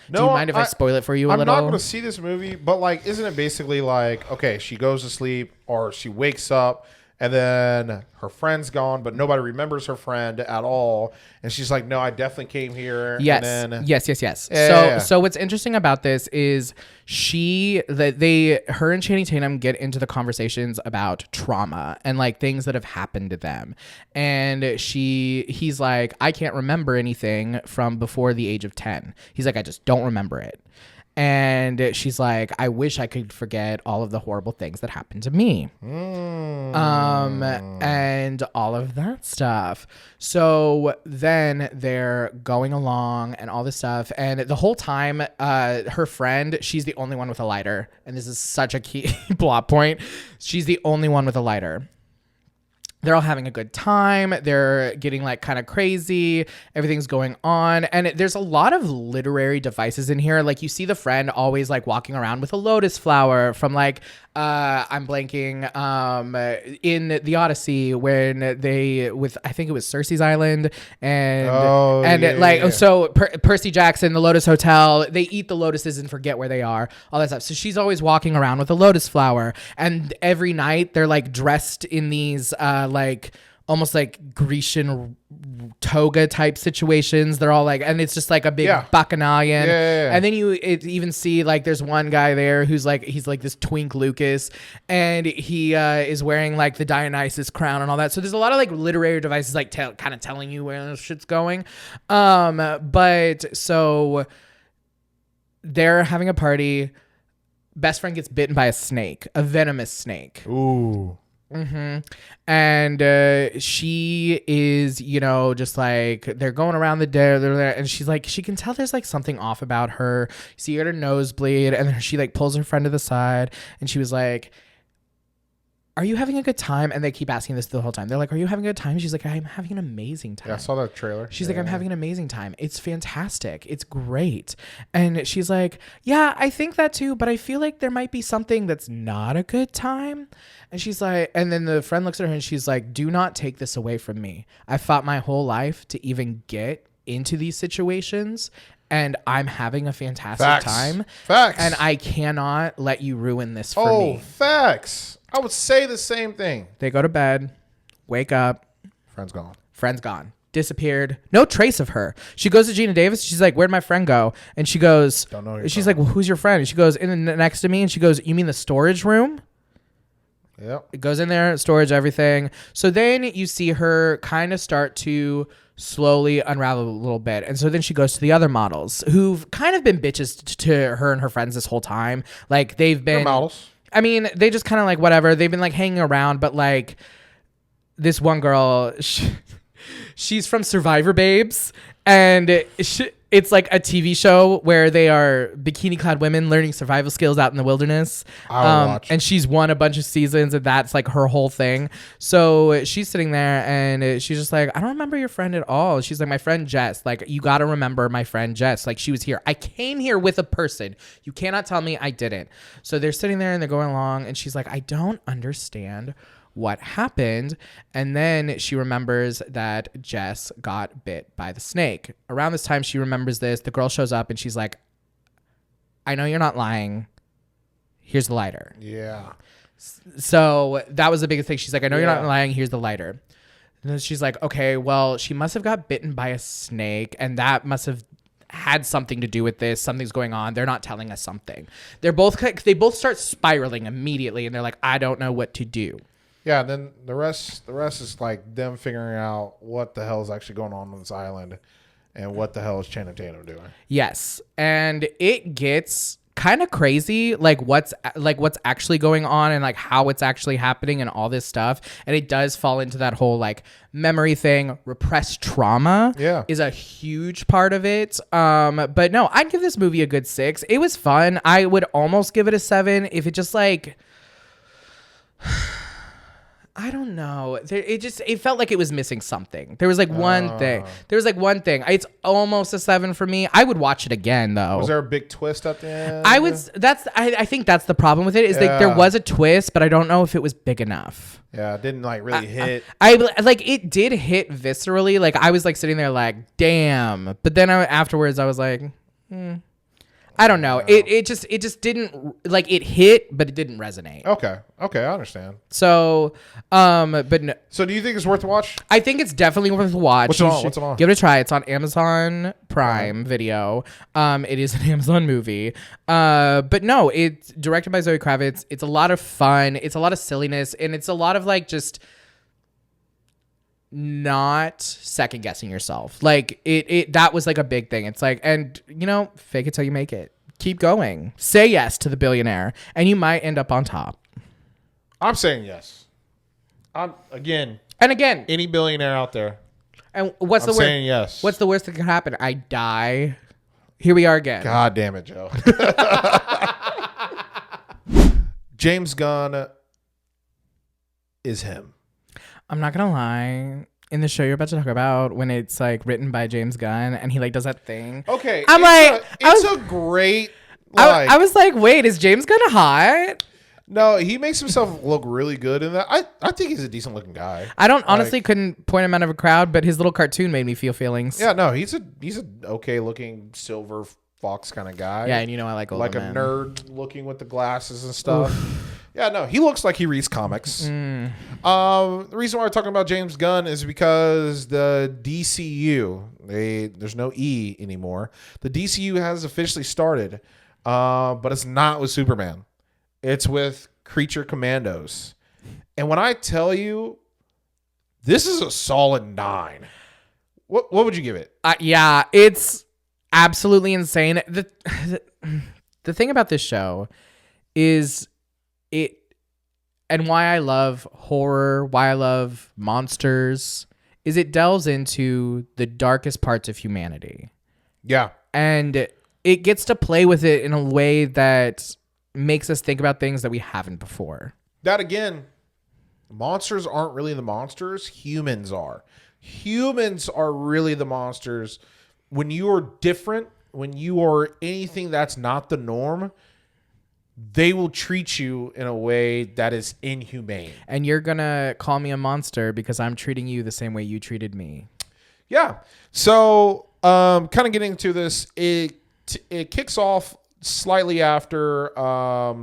No, do you mind if I spoil it for you a little? I'm not going to see this movie, but like, isn't it basically like, okay, she goes to sleep or she wakes up and then her friend's gone, but nobody remembers her friend at all. And she's like, no, I definitely came here. Yes. And then, Yes. Yeah. So what's interesting about this is her and Channing Tatum get into the conversations about trauma and like things that have happened to them. And he's like, I can't remember anything from before the age of 10. He's like, I just don't remember it. And she's like, I wish I could forget all of the horrible things that happened to me. And all of that stuff. So then they're going along and all this stuff. And the whole time, her friend, she's the only one with a lighter. And this is such a key plot point. She's the only one with a lighter. They're all having a good time. They're getting like kind of crazy. Everything's going on. And there's a lot of literary devices in here. Like you see the friend always like walking around with a lotus flower from like, I'm blanking, in the Odyssey when I think it was Cersei's Island so Percy Jackson, the Lotus Hotel, they eat the lotuses and forget where they are, all that stuff. So she's always walking around with a lotus flower, and every night they're like dressed in these, like almost like Grecian toga type situations. They're all like, and it's just like a big bacchanalian. Yeah. And then you even see like there's one guy there who's like, he's like this twink Lucas, and he is wearing like the Dionysus crown and all that. So there's a lot of like literary devices like kind of telling you where this shit's going. But so they're having a party. Best friend gets bitten by a snake, a venomous snake. Ooh. Mm-hmm. And she is, just like they're going around the day, they're there, and she's like, she can tell there's like something off about her. You see her nose bleed, and then she like pulls her friend to the side, and she was like, are you having a good time? And they keep asking this the whole time. They're like, are you having a good time? She's like, I'm having an amazing time. Yeah, I saw that trailer. She's like, I'm having an amazing time. It's fantastic. It's great. And she's like, yeah, I think that too, but I feel like there might be something that's not a good time. And she's like, and then the friend looks at her and she's like, do not take this away from me. I fought my whole life to even get into these situations, and I'm having a fantastic time. Facts. And I cannot let you ruin this for me. Oh, facts. I would say the same thing. They go to bed, wake up. Friend's gone. Disappeared. No trace of her. She goes to Gina Davis. She's like, where'd my friend go? And she goes, Don't know. She's like, well, who's your friend? And she goes in the next to me, and she goes, you mean the storage room? Yep. It goes in there, storage, everything. So then you see her kind of start to slowly unravel a little bit. And so then she goes to the other models who've kind of been bitches to her and her friends this whole time. Like they've been... They're models. I mean, they just kind of like whatever. They've been like hanging around, but like this one girl, she's from Survivor Babes, and it's like a TV show where they are bikini clad women learning survival skills out in the wilderness. I'll watch. And she's won a bunch of seasons, and that's like her whole thing. So she's sitting there and she's just like, I don't remember your friend at all. She's like, my friend Jess. Like, you got to remember my friend Jess. Like, she was here. I came here with a person. You cannot tell me I didn't. So they're sitting there and they're going along, and she's like, I don't understand what happened. And then she remembers that Jess got bit by the snake. Around this time she remembers this, the girl shows up and she's like, I know you're not lying, here's the lighter. Yeah. So that was the biggest thing. She's like, I know you're not lying, here's the lighter. And then she's like, okay, well, she must have got bitten by a snake, and that must have had something to do with this. Something's going on. They're not telling us something. They both start spiraling immediately, and they're like, I don't know what to do. Yeah, and then the rest is like them figuring out what the hell is actually going on this island and what the hell is Channing Tatum doing. Yes. And it gets kind of crazy, like what's actually going on and like how it's actually happening and all this stuff. And it does fall into that whole like memory thing. Repressed trauma is a huge part of it. But no, I'd give this movie a good 6. It was fun. I would almost give it a 7 if it just like... I don't know. It felt like it was missing something. There was like one thing. It's almost a 7 for me. I would watch it again though. Was there a big twist at the end? I think that's the problem with it is like there was a twist, but I don't know if it was big enough. Yeah, it didn't like really hit. I like it did hit viscerally. Like I was like sitting there like, damn. But then afterwards I was like, I don't know. It just didn't like it hit, but it didn't resonate. Okay, I understand. So, but no. So do you think it's worth a watch? I think it's definitely worth a watch. What's it on? Give it a try. It's on Amazon Prime Video. It is an Amazon movie. But no, it's directed by Zoe Kravitz. It's a lot of fun. It's a lot of silliness, and it's a lot of like just not second guessing yourself. Like it that was like a big thing. It's like, and you know, fake it till you make it. Keep going. Say yes to the billionaire, and you might end up on top. I'm saying yes. I'm again, any billionaire out there. And what's the worst? Saying yes. What's the worst that can happen? I die. Here we are again. God damn it, Joe. James Gunn is him. I'm not gonna lie. In the show you're about to talk about, when it's like written by James Gunn and he like does that thing. Okay, it's a great. I was like, wait, is James Gunn hot? No, he makes himself look really good in that. I think he's a decent looking guy. I don't honestly couldn't point him out of a crowd, but his little cartoon made me feel feelings. Yeah, no, he's an okay looking silver fox kind of guy. Yeah, and you know I like older like men. A nerd looking with the glasses and stuff. Yeah, no, he looks like he reads comics. The reason why we're talking about James Gunn is because the DCU, there's no E anymore. The DCU has officially started, but it's not with Superman. It's with Creature Commandos. And when I tell you, this is a solid 9. What would you give it? Yeah, it's absolutely insane. The thing about this show is it, and why I love horror, why I love monsters, is it delves into the darkest parts of humanity. Yeah. And it gets to play with it in a way that makes us think about things that we haven't before. That again, monsters aren't really the monsters. Humans are. Humans are really the monsters. When you are different, when you are anything that's not the norm, they will treat you in a way that is inhumane. And you're going to call me a monster because I'm treating you the same way you treated me. Yeah. So, kind of getting to this, it kicks off slightly after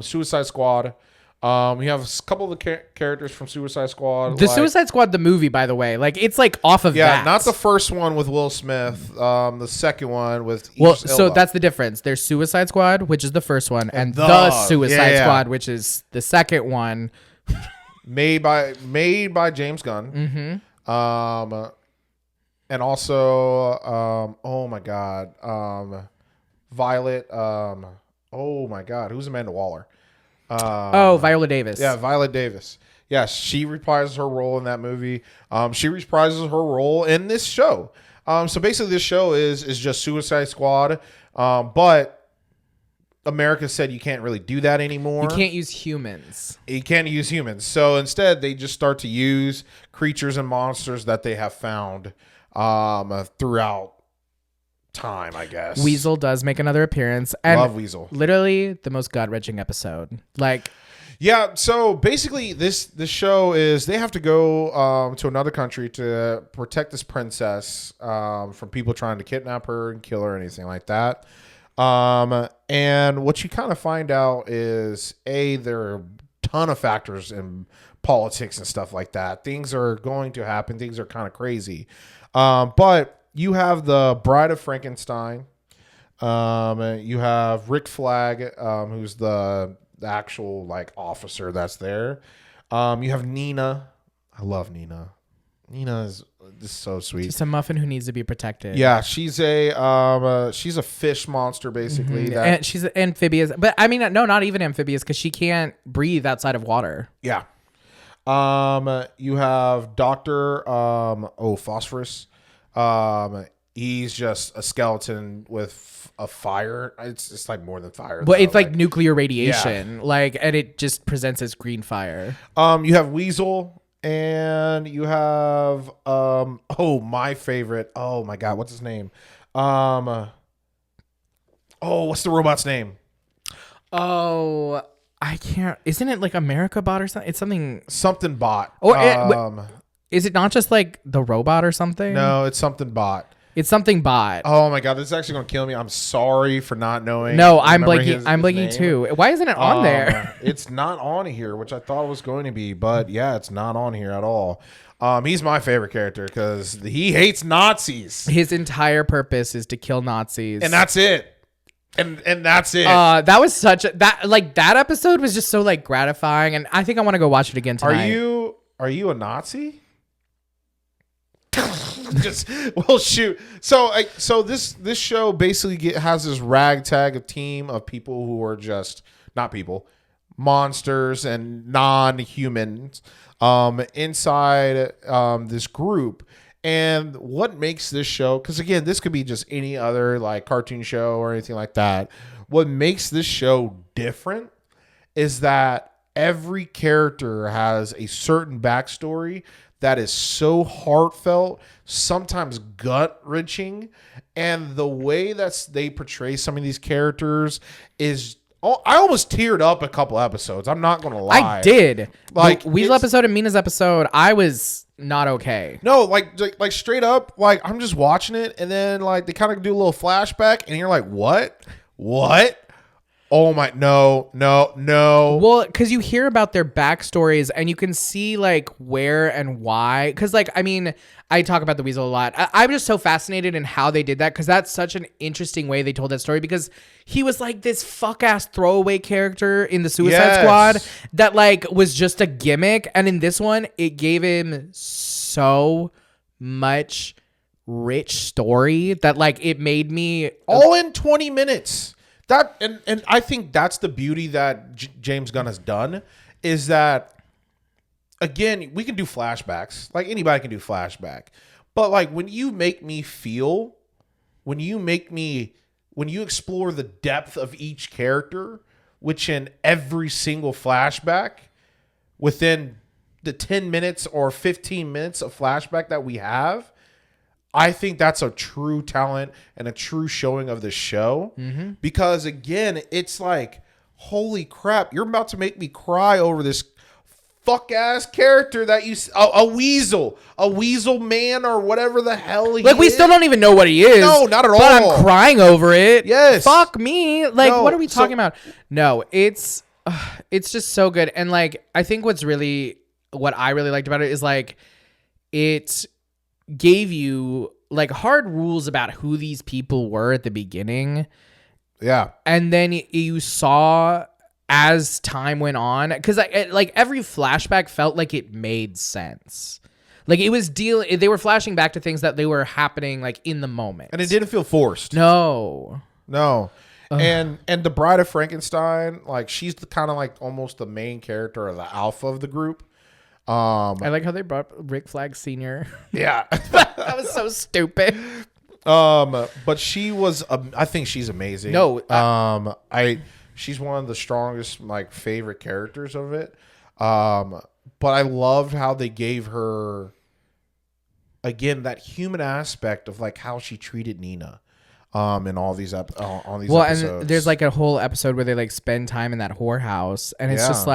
Suicide Squad. We have a couple of the characters from Suicide Squad. The Suicide Squad, the movie, by the way, like it's like off of that. Yeah, not the first one with Will Smith. The second one with so that's the difference. There's Suicide Squad, which is the first one, and the Suicide Squad, which is the second one, made by James Gunn. Mm-hmm. And also, oh my God, Violet. Oh my God, who's Amanda Waller? Viola Davis. Yeah, Viola Davis. Yes, she reprises her role in that movie. She reprises her role in this show. So basically, this show is just Suicide Squad, but America said you can't really do that anymore. You can't use humans. You can't use humans. So instead, they just start to use creatures and monsters that they have found throughout time, I guess. Weasel does make another appearance. And love Weasel. Literally the most gut-wrenching episode. Like, yeah. So basically, this show is they have to go to another country to protect this princess from people trying to kidnap her and kill her or anything like that. And what you kind of find out is there are a ton of factors in politics and stuff like that. Things are going to happen. Things are kind of crazy. But you have the Bride of Frankenstein. You have Rick Flag, who's the actual like officer that's there. You have Nina. I love Nina. Nina is just so sweet. Just a muffin who needs to be protected. Yeah, she's a fish monster basically. Mm-hmm. And she's amphibious, but I mean, no, not even amphibious because she can't breathe outside of water. Yeah. You have Dr. Phosphorus. He's just a skeleton with a fire. It's like more than fire. But it's like nuclear radiation. Yeah. And it just presents as green fire. You have Weasel and you have my favorite. Oh my God, what's his name? What's the robot's name? Oh, I can't. Isn't it like America Bot or something? It's something Bot. Is it not just like the robot or something? No, it's something Bot. It's something Bot. Oh my God, this is actually going to kill me. I'm sorry for not knowing. No, I'm blanking too. Why isn't it on there? It's not on here, which I thought it was going to be, but yeah, it's not on here at all. He's my favorite character because he hates Nazis. His entire purpose is to kill Nazis, and that's it. And that's it. That was that episode was just so like gratifying, and I think I want to go watch it again tonight. Are you a Nazi? Shoot. So this show basically has this ragtag of team of people who are just not people, monsters and non-humans inside this group. And what makes this show, because again, this could be just any other like cartoon show or anything like that. What makes this show different is that every character has a certain backstory that is so heartfelt, sometimes gut-wrenching, and the way that they portray some of these characters is... I almost teared up a couple episodes. I'm not going to lie. I did. Like the Weasel episode and Mina's episode, I was not okay. No, like straight up, like I'm just watching it, and then like they kind of do a little flashback, and you're like, what? Oh my, no. Well, because you hear about their backstories and you can see like where and why. Because like, I mean, I talk about the Weasel a lot. I'm just so fascinated in how they did that because that's such an interesting way they told that story because he was like this fuck ass throwaway character in the Suicide Squad that like was just a gimmick. And in this one, it gave him so much rich story that like it made me all in 20 minutes. That and I think that's the beauty that James Gunn has done is that again we can do flashbacks, like anybody can do flashback, but like when you make me feel, when you explore the depth of each character, which in every single flashback within the 10 minutes or 15 minutes of flashback that we have, I think that's a true talent and a true showing of the show. Mm-hmm. Because again, it's like, holy crap, you're about to make me cry over this fuck ass character that a weasel man or whatever the hell he is. We still don't even know what he is. No, not at all. But I'm crying over it. Yes. Fuck me. What are we talking about? No, it's just so good. And I think what I really liked about it is it gave you hard rules about who these people were at the beginning. Yeah. And then you saw as time went on, because every flashback felt like it made sense. They were flashing back to things that they were happening in the moment. And it didn't feel forced. No. And the Bride of Frankenstein, she's the kind of almost the main character or the alpha of the group. I like how they brought Rick Flag Sr. Yeah. That was so stupid. But she was, I think she's amazing. No. She's one of the strongest, favorite characters of it. But I loved how they gave her, again, that human aspect of how she treated Nina. In all these episodes. And there's a whole episode where they spend time in that whorehouse, and it's just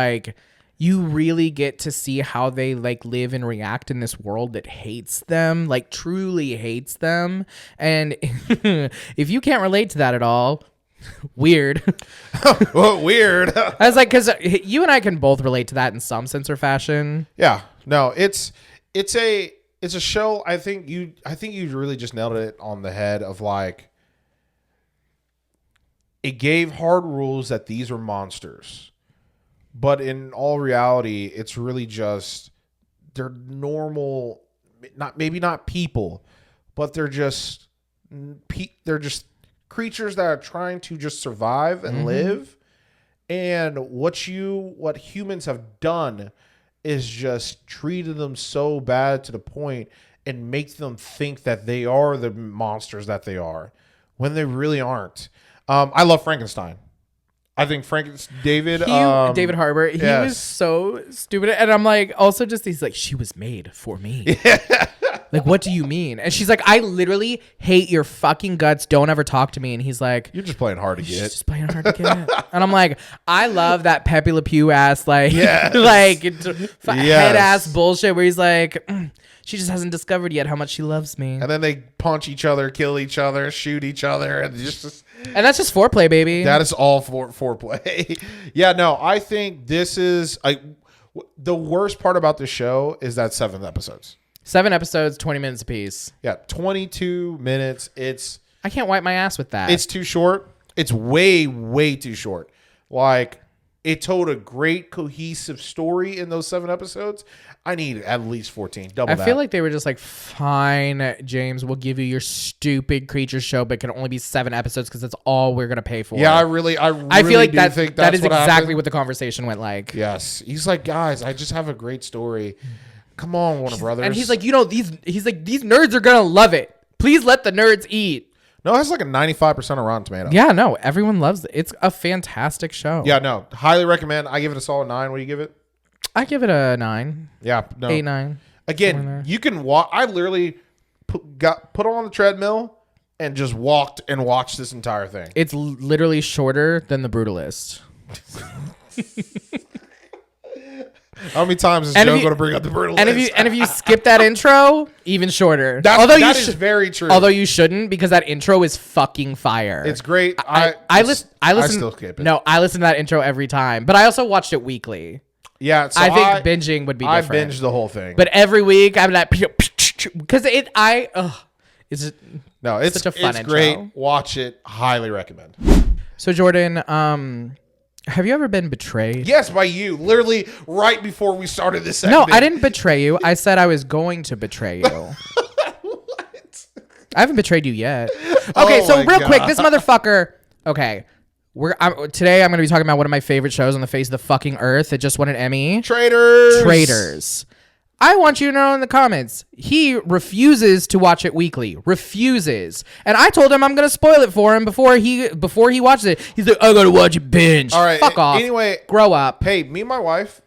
you really get to see how they live and react in this world that hates them, truly hates them. And if you can't relate to that at all, weird. Well, weird. I was because you and I can both relate to that in some sense or fashion. Yeah. No, it's a show. I think you really just nailed it on the head of it gave hard rules that these are monsters. But in all reality, it's really just they're normal, maybe not people, but they're just creatures that are trying to just survive and live. And what humans have done is just treated them so bad to the point and make them think that they are the monsters that they are when they really aren't. I love Frankenstein. I think David Harbour, he was so stupid. And I'm also just, he's she was made for me. Yeah. What do you mean? And she's I literally hate your fucking guts. Don't ever talk to me. And he's you're just playing hard to get. Just playing hard to get. And I'm I love that Pepe Le Pew ass, head ass bullshit where he's she just hasn't discovered yet how much she loves me. And then they punch each other, kill each other, shoot each other, and and that's just foreplay, baby. That is all foreplay. Yeah, no, I think this is the worst part about the show is that 7 episodes. 7 episodes, 20 minutes apiece. Yeah, 22 minutes. I can't wipe my ass with that. It's too short. It's way, way too short. It told a great cohesive story in those 7 episodes. I need at least 14. Double that. I feel like they were just fine, James, we'll give you your stupid creature show, but it can only be 7 episodes because that's all we're going to pay for. Yeah, I really feel like do think that is what exactly happened. what the conversation went like. Yes. He's guys, I just have a great story. Come on, Warner Brothers. And he's these nerds are going to love it. Please let the nerds eat. No, it has a 95% of Rotten Tomatoes. Yeah, no, everyone loves it. It's a fantastic show. Yeah, no, highly recommend. I give it a solid 9. What do you give it? I give it a 9. Yeah, no. 8, 9. Again, you can walk. I literally put on the treadmill and just walked and watched this entire thing. It's literally shorter than The Brutalist. How many times is Joe going to bring up The Brutalist? And if you skip that intro, even shorter. That is very true. Although you shouldn't, because that intro is fucking fire. It's great. I listen. I still skip it. No, I listen to that intro every time. But I also watched it weekly. Yeah, so I think binging would be different. I binged the whole thing. But every week I'm because it's such a fun intro. Great. Watch it. Highly recommend. So Jordan, have you ever been betrayed? Yes, by you. Literally right before we started this segment. No, I didn't betray you. I said I was going to betray you. What? I haven't betrayed you yet. Okay, so real quick, this motherfucker. Okay. Today I'm going to be talking about one of my favorite shows on the face of the fucking earth. It just won an Emmy. Traitors. I want you to know in the comments, he refuses to watch it weekly. Refuses. And I told him I'm going to spoil it for him before he watches it. He's like, I got to watch it binge. All right. Fuck off. Anyway. Grow up. Hey, me and my wife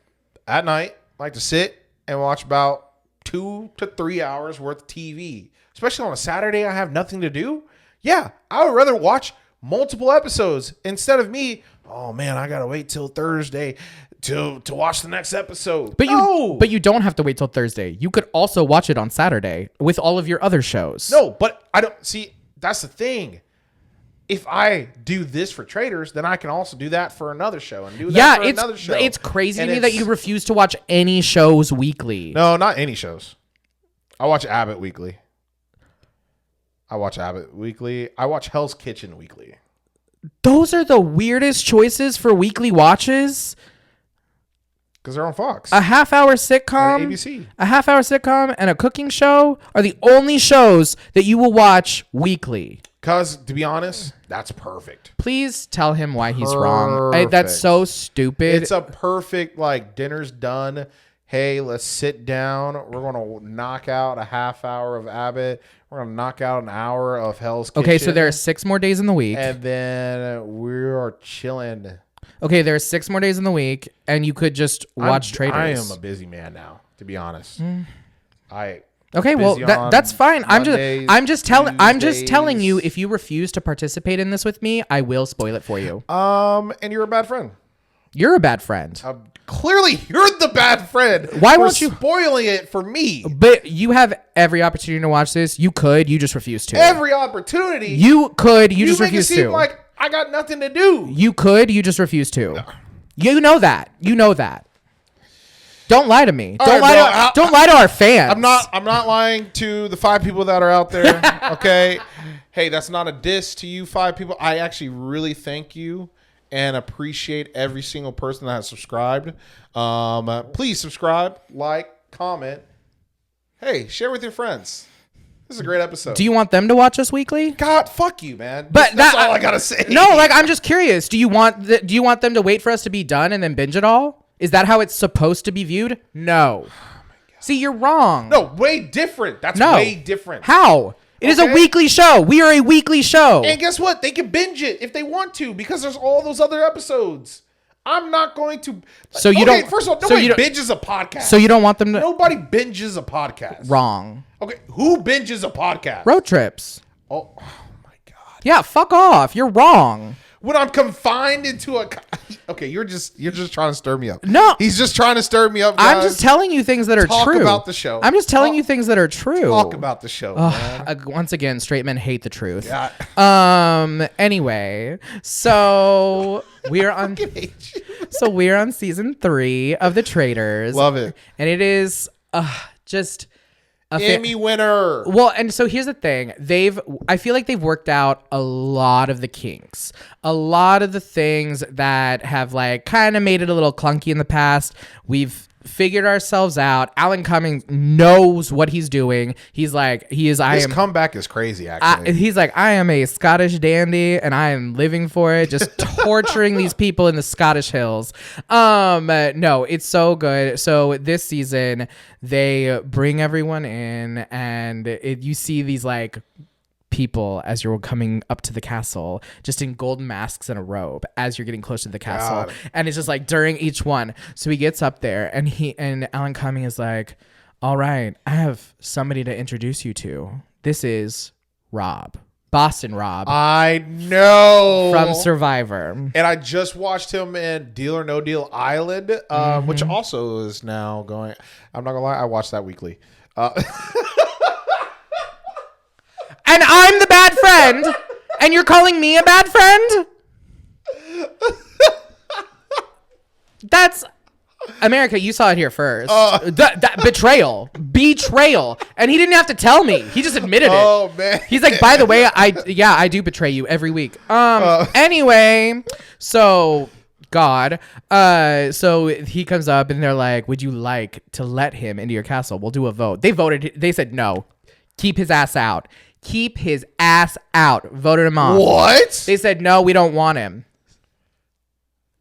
at night like to sit and watch about 2 to 3 hours worth of TV. Especially on a Saturday, I have nothing to do. Yeah, I would rather watch multiple episodes instead of me. Oh man, I gotta wait till Thursday to watch the next episode. But you don't have to wait till Thursday. You could also watch it on Saturday with all of your other shows. No, but I don't see. That's the thing. If I do this for Traitors, then I can also do that for another show and do that for another show. It's crazy to me that you refuse to watch any shows weekly. No, not any shows. I watch Abbott weekly. I watch Hell's Kitchen weekly. Those are the weirdest choices for weekly watches. Because they're on Fox. A half-hour sitcom, and ABC. A half-hour sitcom, and a cooking show are the only shows that you will watch weekly. Because, to be honest, that's perfect. Please tell him why he's wrong. That's so stupid. It's a perfect, like, dinner's done. Hey, let's sit down. We're going to knock out a half hour of Abbott. We're going to knock out an hour of Hell's Kitchen. Okay, so there are 6 more days in the week. And then we are chilling. Okay, there are 6 more days in the week, and you could just watch Traitors. I am a busy man now, to be honest. Okay, well that's fine. Mondays, I'm just telling you, if you refuse to participate in this with me, I will spoil it for you. And you're a bad friend. You're a bad friend. Clearly, you're the bad friend. Why won't you spoiling it for me? But you have every opportunity to watch this. You could. You just refuse to. Every opportunity. You could. You just refuse to. You make it seem like I got nothing to do. You could. You just refuse to. No. You know that. You know that. Don't lie to me. Don't lie to our fans. I'm not lying to the 5 people that are out there. Okay. Hey, that's not a diss to you 5 people. I actually really thank you and appreciate every single person that has subscribed. Please subscribe, like, comment. Hey, share with your friends. This is a great episode. Do you want them to watch us weekly? God, fuck you, man. But that's all I gotta say. No, like I'm just curious. Do you want them to wait for us to be done and then binge it all? Is that how it's supposed to be viewed? No. Oh my God. See, you're wrong. No, way different. That's way different. How? It is a weekly show. We are a weekly show. And guess what? They can binge it if they want to because there's all those other episodes. I'm not going to. So you don't. First of all, nobody binges a podcast. So you don't want them to. Nobody binges a podcast. Wrong. Okay, who binges a podcast? Road trips. Oh my God. Yeah, fuck off. You're wrong. When I'm confined into a. Okay, you're just trying to stir me up. No, he's just trying to stir me up. Guys. I'm just telling you things that are true. Talk about the show. I'm just telling you things that are true. Talk about the show. Man. Once again, straight men hate the truth. Yeah. Anyway, so we're on. So we're on season 3 of the Traitors. Love it, and it is just. Emmy winner. Well, and so here's the thing. I feel like they've worked out a lot of the kinks. A lot of the things that have like kind of made it a little clunky in the past. We've figured ourselves out. Alan Cummings knows what he's doing. His comeback is crazy, actually. He's like, I am a Scottish dandy and I am living for it, just torturing these people in the Scottish hills. No, it's so good. So this season, they bring everyone in and you see these like people as you're coming up to the castle, just in golden masks and a robe as you're getting close to the castle. And it's just like during each one. So he gets up there and Alan Cumming is like, all right, I have somebody to introduce you to. This is Rob. Boston Rob. I know. From Survivor. And I just watched him in Deal or No Deal Island, which also is now going. I'm not going to lie. I watched that weekly. And I'm the bad friend, and you're calling me a bad friend? That's America. You saw it here first. That betrayal, and he didn't have to tell me. He just admitted it. Oh man. He's like, by the way, I do betray you every week. Anyway, so God, so he comes up and they're like, would you like to let him into your castle? We'll do a vote. They voted. They said no. Keep his ass out. Keep his ass out. Voted him off. What? They said, no, we don't want him.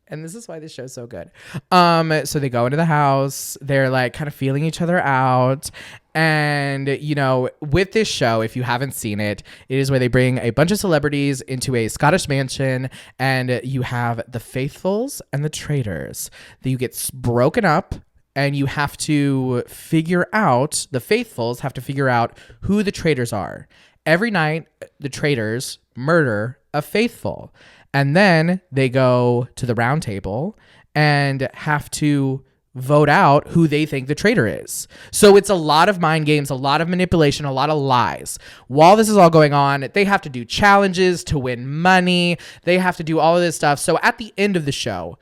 And this is why this show's so good. So they go into the house. They're like kind of feeling each other out. And, you know, with this show, if you haven't seen it, it is where they bring a bunch of celebrities into a Scottish mansion. And you have the faithfuls and the traitors. You get broken up. and you have to figure out, the faithfuls have to figure out who the traitors are. Every night, the traitors murder a faithful, and then they go to the round table and have to vote out who they think the traitor is. So it's a lot of mind games, a lot of manipulation, a lot of lies. While this is all going on, they have to do challenges to win money. They have to do all of this stuff. So at the end of the show,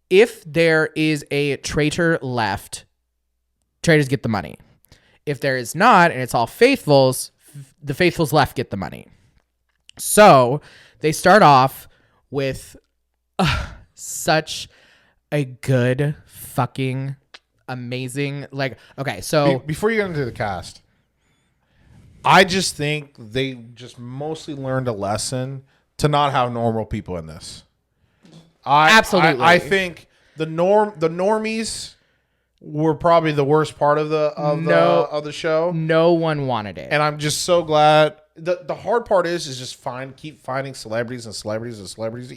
if there is a traitor left, traitors get the money. If there is not, and it's all faithfuls, the faithfuls left get the money. So they start off with such a good fucking amazing, like, okay, so before you get into the cast, I just think they just mostly learned a lesson to not have normal people in this. Absolutely. I think the normies were probably the worst part of the show. No one wanted it. And I'm just so glad. The hard part is just keep finding celebrities and celebrities and celebrities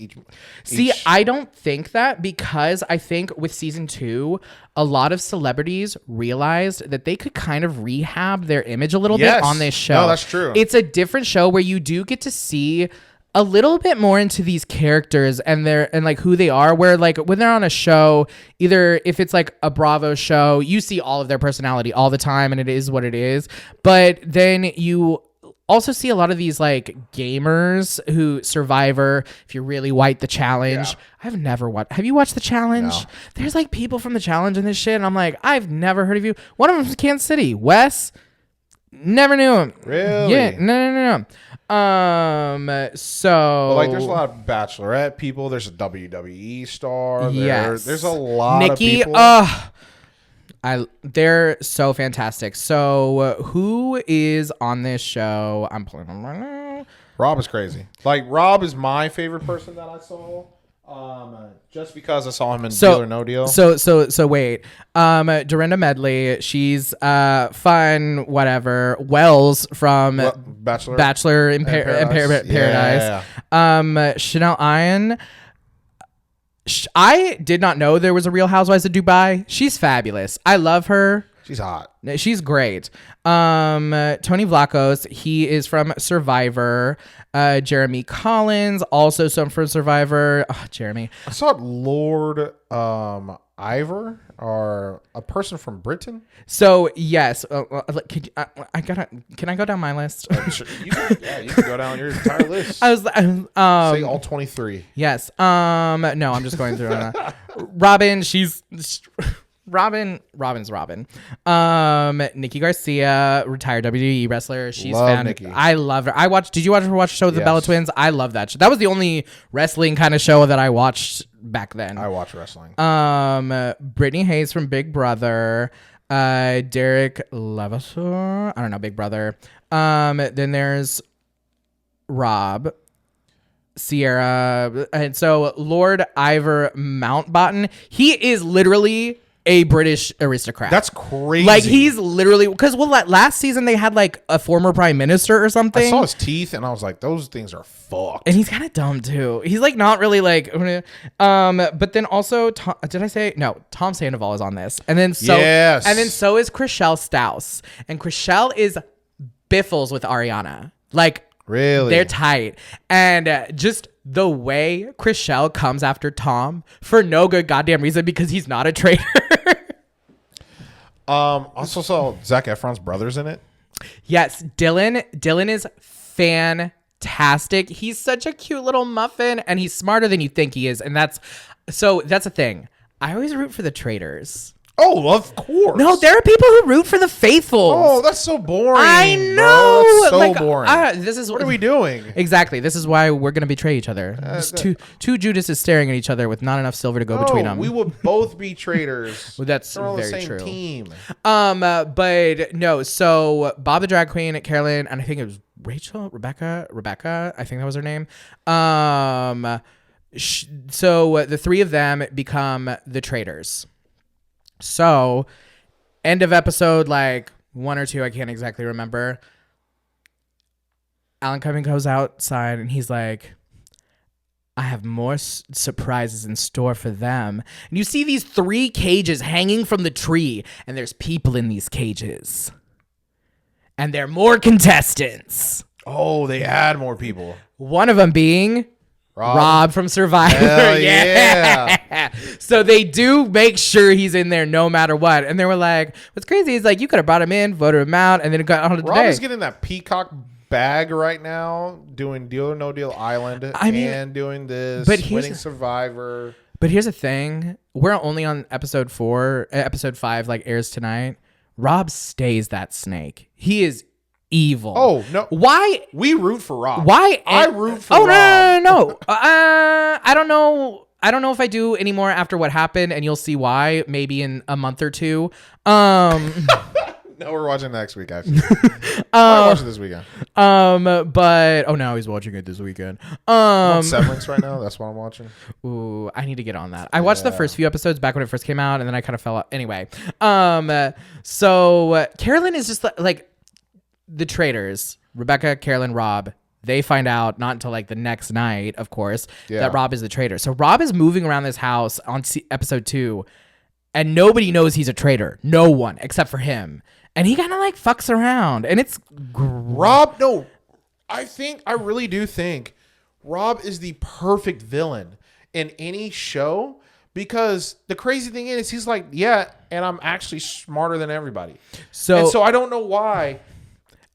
See, I don't think that, because I think with season 2, a lot of celebrities realized that they could kind of rehab their image a little bit on this show. No, that's true. It's a different show where you do get to see a little bit more into these characters and like who they are, where like when they're on a show, either if it's like a Bravo show, you see all of their personality all the time and it is what it is. But then you also see a lot of these like gamers who Survivor, if you're really white, The Challenge. Yeah. I've never watched. Have you watched The Challenge? No. There's like people from The Challenge and this shit. And I'm like, I've never heard of you. One of them is Kansas City. Wes, never knew him. Really? Yeah. No. So like there's a lot of Bachelorette people. There's a WWE star. Yes. There's a lot Nikki, of people. They're so fantastic. So who is on this show? I'm pulling them right now. Rob is crazy. Like Rob is my favorite person that I saw. Just because I saw him in Deal or No Deal. So wait. Dorinda Medley, she's fun, whatever. Wells from Bachelor in Paradise. Yeah. Chanel Iron. I did not know there was a Real Housewives of Dubai. She's fabulous. I love her. She's hot. She's great. Tony Vlachos, he is from Survivor. Jeremy Collins, also some from Survivor. Oh, Jeremy. I saw Lord Ivor, or a person from Britain. So yes, can I go down my list? Sure. You can go down your entire list. I was say all 23. Yes. No, I'm just going through it. Robin, Robin's Robin. Nikki Garcia, retired WWE wrestler. She's Nikki. I love her. Did you watch the show with the Bella Twins? I love that show. That was the only wrestling kind of show that I watched back then. I watch wrestling. Brittany Hayes from Big Brother. Derek Levasseur. I don't know, Big Brother. Then there's Rob. Sierra. And so Lord Ivor Mountbatten, he is literally a British aristocrat. That's crazy. Like he's literally, because last season they had like a former prime minister or something. I saw his teeth and I was like, those things are fucked. And he's kind of dumb too. He's like not really like, but then also, Tom Sandoval is on this, and then so is Chriselle Staus, and Chriselle is biffles with Ariana, like. Really? They're tight. And just the way Chriselle comes after Tom for no good goddamn reason, because he's not a traitor. Also saw Zac Efron's brothers in it. Yes. Dylan is fantastic. He's such a cute little muffin, and he's smarter than you think he is. And that's a thing. I always root for the traitors. Oh, of course. No, there are people who root for the faithful. Oh, that's so boring. I know. That's so boring. What are we doing? Exactly. This is why we're going to betray each other. Two Judases staring at each other with not enough silver to go between them. We will both be traitors. Well, that's They're all very the same true. Team. But no. So Bob the drag queen, Carolyn, and I think it was Rebecca. I think that was her name. So the three of them become the traitors. So, end of episode, like 1 or 2, I can't exactly remember. Alan Cumming goes outside and he's like, I have more surprises in store for them. And you see these 3 cages hanging from the tree, and there's people in these cages. And there are more contestants. Oh, they add more people. One of them being Rob from Survivor. Hell yeah. So they do make sure he's in there no matter what. And they were like, what's crazy is like you could have brought him in, voted him out, and then it got on today. Rob is getting that peacock bag right now, doing Deal or No Deal Island, and doing this, winning Survivor. But here's the thing. We're only on episode 5 like airs tonight. Rob stays that snake. He is evil. Oh, no. Why? We root for Rob. Why? I root for Rob. No. I don't know. I don't know if I do anymore after what happened, and you'll see why maybe in a month or two. No, we're watching next week, actually. I'm watching this weekend. But now he's watching it this weekend. I'm on Severance right now. That's what I'm watching. Ooh, I need to get on that. I watched the first few episodes back when it first came out, and then I kind of fell out. Anyway, so Carolyn is just like the traitors. Rebecca, Carolyn, Rob. They find out not until like the next night, of course, that Rob is the traitor. So Rob is moving around this house on episode 2, and nobody knows he's a traitor. No one except for him. And he kind of like fucks around, and it's Rob. No, I really do think Rob is the perfect villain in any show, because the crazy thing is he's like, yeah, and I'm actually smarter than everybody. So I don't know why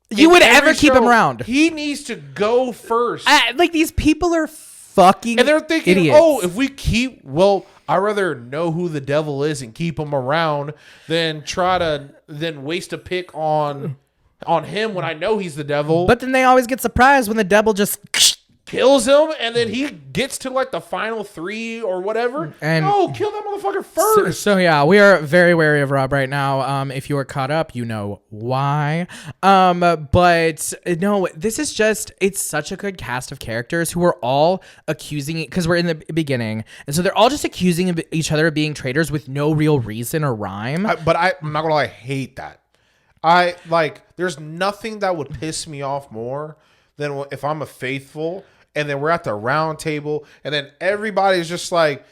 you would ever keep him around. He needs to go first. Like these people are fucking and they're thinking, idiots. oh, if we I'd rather know who the devil is and keep him around than waste a pick on him when I know he's the devil. But then they always get surprised when the devil just kills him, and then he gets to like the final 3 or whatever. And kill that motherfucker first. So yeah, we are very wary of Rob right now. If you are caught up, you know why. But no, this is it's such a good cast of characters who are all accusing, because we're in the beginning, and so they're all just accusing each other of being traitors with no real reason or rhyme. But I'm not gonna lie, I hate that. There's nothing that would piss me off more than if I'm a faithful and then we're at the round table and then everybody's just like,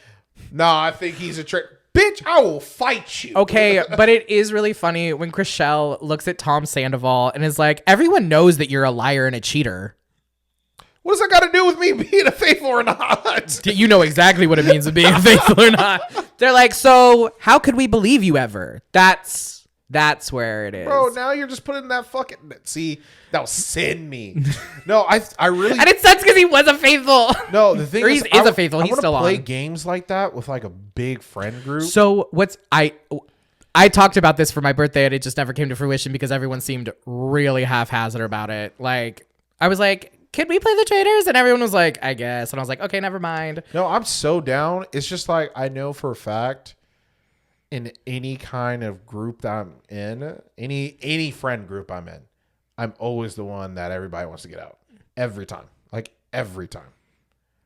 nah, I think he's a traitor. Bitch, I will fight you. Okay, but it is really funny when Chriselle looks at Tom Sandoval and is like, everyone knows that you're a liar and a cheater. What does that got to do with me being a faithful or not? You know exactly what it means to be a faithful or not. They're like, so how could we believe you ever? That's where it is. Bro, now you're just putting that fucking... See, that'll send me. No, I really... And it sucks because he was a faithful. No, the thing is a faithful. He's still on. I want to play games like that with like a big friend group. So I talked about this for my birthday, and it just never came to fruition because everyone seemed really haphazard about it. Like, I was like, can we play the traitors? And everyone was like, I guess. And I was like, okay, never mind. No, I'm so down. It's just like, I know for a fact... in any kind of group that I'm in, any friend group I'm in, I'm always the one that everybody wants to get out. Every time. Like, every time.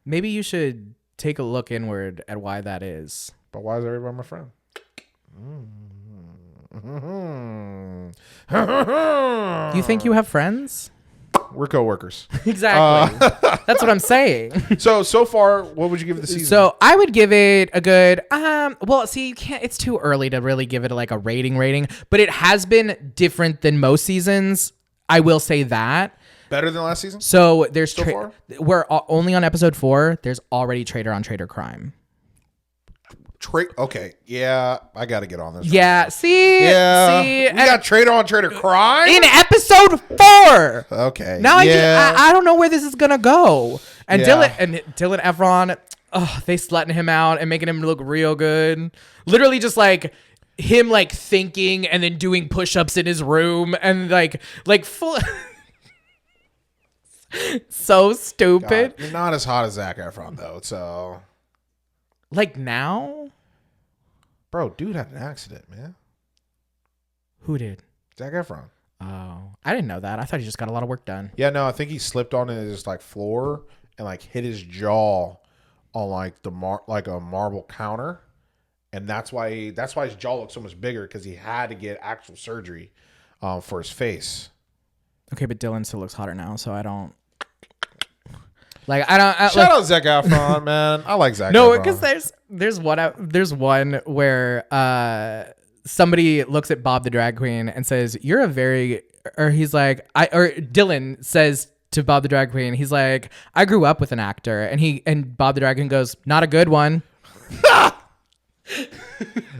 Maybe you should take a look inward at why that is. But why is everybody my friend? You think you have friends? We're coworkers. Exactly. That's what I'm saying. So far, what would you give it the season? So I would give it a good. Well, see, you can't. It's too early to really give it like a rating, but it has been different than most seasons. I will say that. Better than last season. So there's we're only on episode 4. There's already traitor on traitor crime. Okay, yeah, I got to get on this. Yeah, see, we got traitor on traitor crime in episode 4. Okay, now I don't know where this is gonna go. And Dylan Efron, they slutting him out and making him look real good. Literally, just like him, like thinking and then doing push-ups in his room and like full. So stupid. God, you're not as hot as Zac Efron though, so. Like now? Bro, dude had an accident, man. Who did? Zac Efron. Oh, I didn't know that. I thought he just got a lot of work done. Yeah, no, I think he slipped on his like floor and like hit his jaw on like like a marble counter, and that's why his jaw looks so much bigger, because he had to get actual surgery for his face. Okay, but Dylan still looks hotter now, so I don't. Like I don't shout out Zac Efron, man. I like Zac. No, Efron. because there's one where somebody looks at Bob the drag queen and says, "You're a very," or he's like, or Dylan says to Bob the drag queen, he's like, "I grew up with an actor," and Bob the drag queen goes, "Not a good one."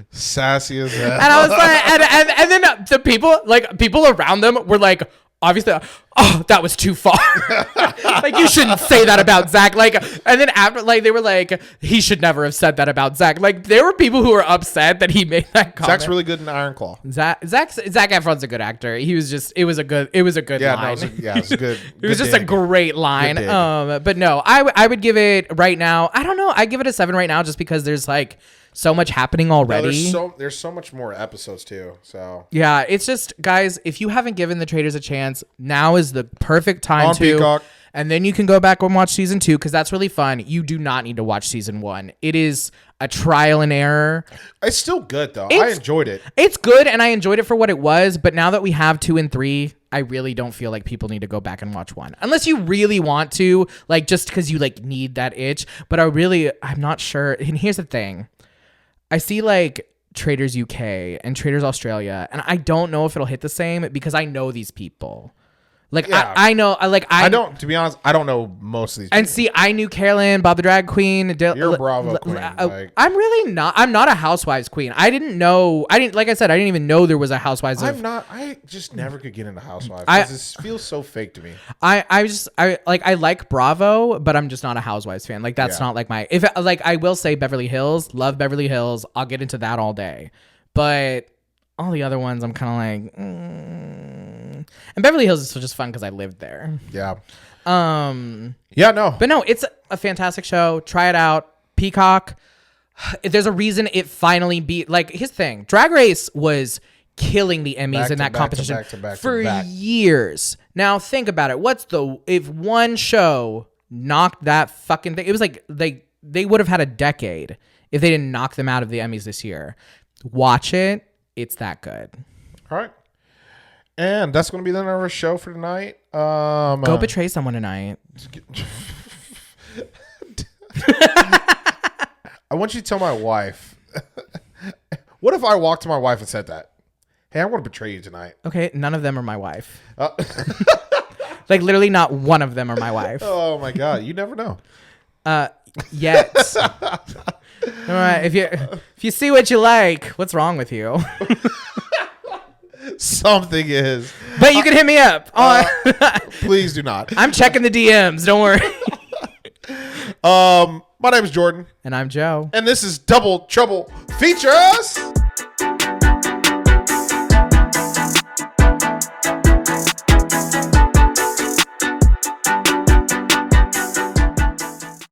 Sassy as hell. And I was like, and then the people around them were like, obviously, oh, that was too far. Like, you shouldn't say that about Zach. Like, and then after, like, they were like, he should never have said that about Zach. Like, there were people who were upset that he made that comment. Zach's really good in Iron Claw. Zac Efron's a good actor. He was just, it was a good line. It was a good. It was just a great line. But no, I would give it right now. I don't know. I give it a 7 right now just because there's like so much happening already. No, there's so much more episodes too. So yeah, it's just, guys, if you haven't given the Traitors a chance, now is the perfect time on to. Peacock. And then you can go back and watch season 2 because that's really fun. You do not need to watch season 1. It is a trial and error. It's still good though. I enjoyed it. It's good, and I enjoyed it for what it was. But now that we have 2 and 3, I really don't feel like people need to go back and watch 1 unless you really want to, like just because you like need that itch. But I'm not sure. And here's the thing. I see like Traitors UK and Traitors Australia, and I don't know if it'll hit the same because I know these people. Like yeah. I know, like I don't. To be honest, I don't know most of these. And people. see, I knew Carolyn, Bob the drag queen. You're a Bravo queen. I'm really not. I'm not a Housewives queen. I didn't know. Like I said, I didn't even know there was a Housewives. I just never could get into Housewives because this feels so fake to me. I like Bravo, but I'm just not a Housewives fan. Like that's not like my. I will say Beverly Hills. Love Beverly Hills. I'll get into that all day, but all the other ones I'm kind of like. And Beverly Hills is just fun because I lived there. Yeah. Yeah, no. But no, it's a fantastic show. Try it out. Peacock. There's a reason it finally beat. Like, here's the thing. Drag Race was killing the Emmys in that competition for years. Now, think about it. If one show knocked that fucking thing, it was like they would have had a decade if they didn't knock them out of the Emmys this year. Watch it. It's that good. All right. And that's going to be the end of our show for tonight. Go betray someone tonight. I want you to tell my wife. What if I walked to my wife and said that? Hey, I'm going to betray you tonight. Okay, none of them are my wife. Like literally not one of them are my wife. Oh my God, you never know. Yet. All right, if you see what you like, what's wrong with you? Something is. But you can hit me up. Please do not. I'm checking the DMs. Don't worry. My name is Jordan. And I'm Joe. And this is Double Trouble Features.